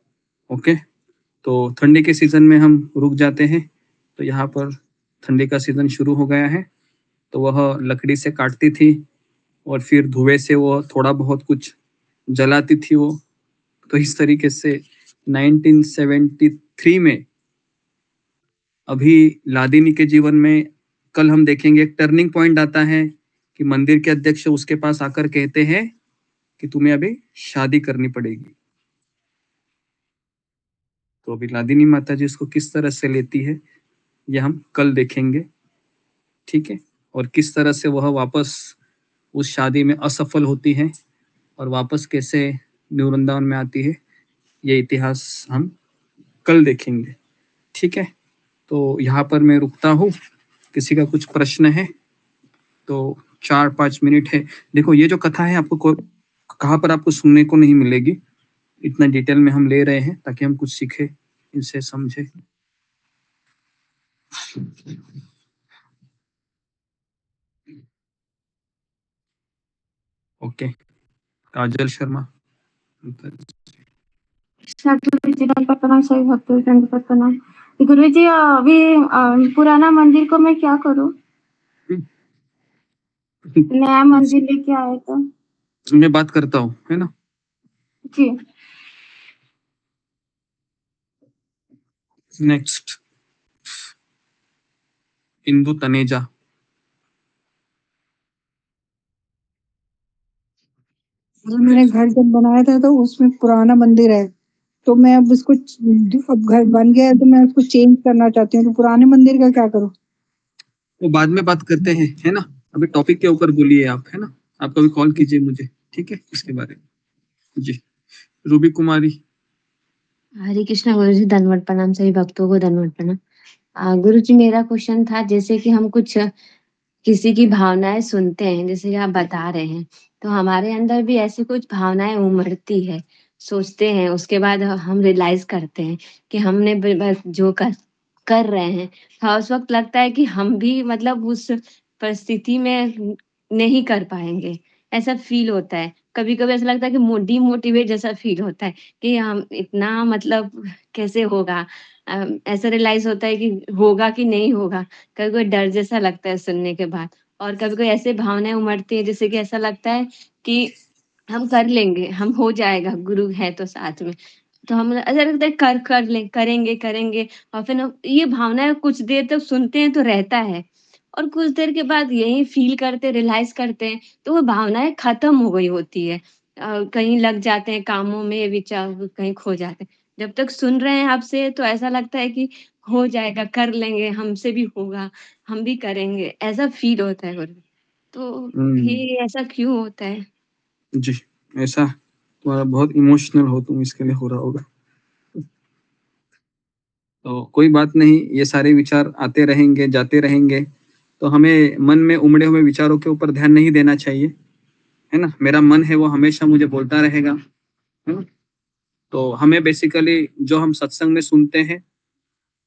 ओके, तो ठंडी के सीजन में हम रुक जाते हैं। तो यहाँ पर ठंडी का सीजन शुरू हो गया है, तो वह लकड़ी से काटती थी और फिर धुएं से वो थोड़ा बहुत कुछ जलाती थी वो। तो इस तरीके से 1973 में अभी लादिनी के जीवन में कल हम देखेंगे एक टर्निंग पॉइंट आता है कि मंदिर के अध्यक्ष उसके पास आकर कहते हैं कि तुम्हें अभी शादी करनी पड़ेगी। तो अभी लादिनी माता जी इसको किस तरह से लेती है यह हम कल देखेंगे, ठीक है। और किस तरह से वह वापस उस शादी में असफल होती है और वापस कैसे न्यू वृंदावन में आती है, ये इतिहास हम कल देखेंगे, ठीक है। तो यहाँ पर मैं रुकता हूँ। किसी का कुछ प्रश्न है तो 4-5 मिनट है। देखो ये जो कथा है आपको कहाँ पर आपको सुनने को नहीं मिलेगी, इतना डिटेल में हम ले रहे हैं ताकि हम कुछ सीखे, इनसे समझे। ओके, काजल शर्मा। प्रणाम सभी भक्तों को प्रणाम। गुरु जी अभी पुराना मंदिर को मैं क्या करूँ? नया मंदिर लेके आए तो मैं बात करता हूँ, है ना जी। नेक्स्ट इंदु तनेजा। मैंने घर जब बनाया था तो उसमें पुराना मंदिर है, तो मैं अब इसको अब घर बन गया है तो मैं उसको चेंज करना चाहती हूँ, तो पुराने मंदिर का क्या करूँ? वो बाद में बात करते हैं, है ना। अभी टॉपिक के ऊपर बोलिए आप, है ना। आप कभी कॉल कीजिए मुझे, ठीक है, इसके बारे में। जी, रूबी कुमारी। हरे कृष्णा गुरु जी, धन्यवाद प्रणाम सभी भक्तों को, धन्यवाद प्रणाम। गुरु जी मेरा क्वेश्चन था, जैसे कि हम कुछ किसी की भावनाएं सुनते हैं, जैसे कि आप बता रहे हैं, तो हमारे अंदर भी ऐसी कुछ भावनाएं उमड़ती है, सोचते हैं, उसके बाद हम रियलाइज करते हैं कि हमने बस जो कर रहे हैं, तो उस वक्त लगता है कि हम भी मतलब उस परिस्थिति में नहीं कर पाएंगे, ऐसा फील होता है। कभी कभी ऐसा लगता है कि डिमोटिवेट जैसा फील होता है कि हम इतना मतलब कैसे होगा। ऐसा रियलाइज होता है कि होगा कि नहीं होगा। कभी कोई डर जैसा लगता है सुनने के बाद, और कभी कोई ऐसे भावनाएं उमड़ती है जैसे कि ऐसा लगता है कि हम कर लेंगे, हम हो जाएगा, गुरु है तो साथ में। तो हम ऐसा लगता है करेंगे करेंगे, और फिर ये भावनाएं कुछ देर तक सुनते हैं तो रहता है, और कुछ देर के बाद यही फील करते रियलाइज करते हैं तो वो भावनाएं खत्म हो गई होती है। कहीं लग जाते हैं कामों में, विचार कहीं खो जाते हैं। जब तक सुन रहे हैं आपसे तो ऐसा लगता है कि हो जाएगा, कर लेंगे, हमसे भी होगा, हम भी करेंगे, ऐसा फील होता है गुरु। तो ये ऐसा क्यों होता है? जी, ऐसा तुम्हारा बहुत इमोशनल हो तुम, इसके लिए हो रहा होगा। तो कोई बात नहीं, ये सारे विचार आते रहेंगे, जाते रहेंगे, तो हमें मन में उमड़े हुए विचारों के ऊपर ध्यान नहीं देना चाहिए, है ना। मेरा मन है वो हमेशा मुझे बोलता रहेगा, है ना। तो हमें बेसिकली जो हम सत्संग में सुनते हैं,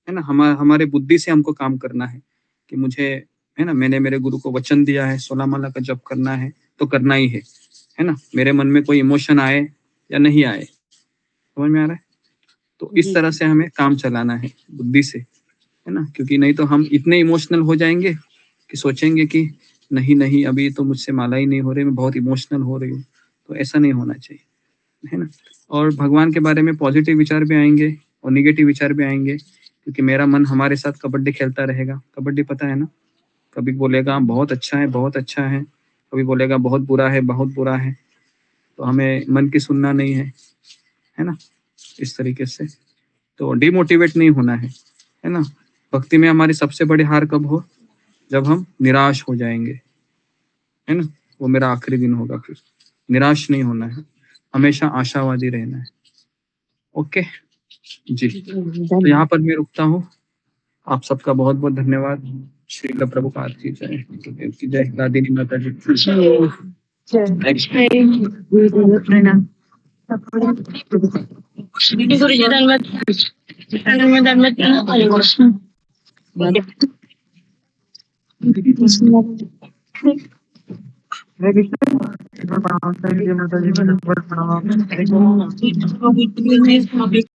है ना, हमारे बुद्धि से हमको काम करना है कि मुझे, है ना, मैंने मेरे गुरु को वचन दिया है 16 माला का जप करना है तो करना ही है ना। मेरे मन में कोई इमोशन आए या नहीं आए, समझ में आ रहा है। तो इस तरह से हमें काम चलाना है बुद्धि से, है ना, क्योंकि नहीं तो हम इतने इमोशनल हो जाएंगे कि सोचेंगे कि नहीं नहीं अभी तो मुझसे माला ही नहीं हो रही, मैं बहुत इमोशनल हो रही हूँ। तो ऐसा नहीं होना चाहिए, है ना। और भगवान के बारे में पॉजिटिव विचार भी आएंगे और निगेटिव विचार भी आएंगे, क्योंकि मेरा मन हमारे साथ कबड्डी खेलता रहेगा। कबड्डी पता है ना, कभी बोलेगा बहुत अच्छा है, बहुत अच्छा है, कभी बोलेगा बहुत बुरा है, बहुत बुरा है। तो हमें मन की सुनना नहीं है, है ना, इस तरीके से। तो डिमोटिवेट नहीं होना है ना। भक्ति में हमारी सबसे बड़ी हार कब हो, जब हम निराश हो जाएंगे, है ना। वो मेरा आखिरी दिन होगा, फिर निराश नहीं होना है, हमेशा आशावादी रहना है। ओके जी, तो यहाँ पर मैं रुकता हूँ। आप सबका बहुत बहुत धन्यवाद। श्री प्रभुपाद की जय, की जय, दादिनी माता जी की जय। प्रणाम। गुरुजी धन्यवाद। हरे कृष्ण।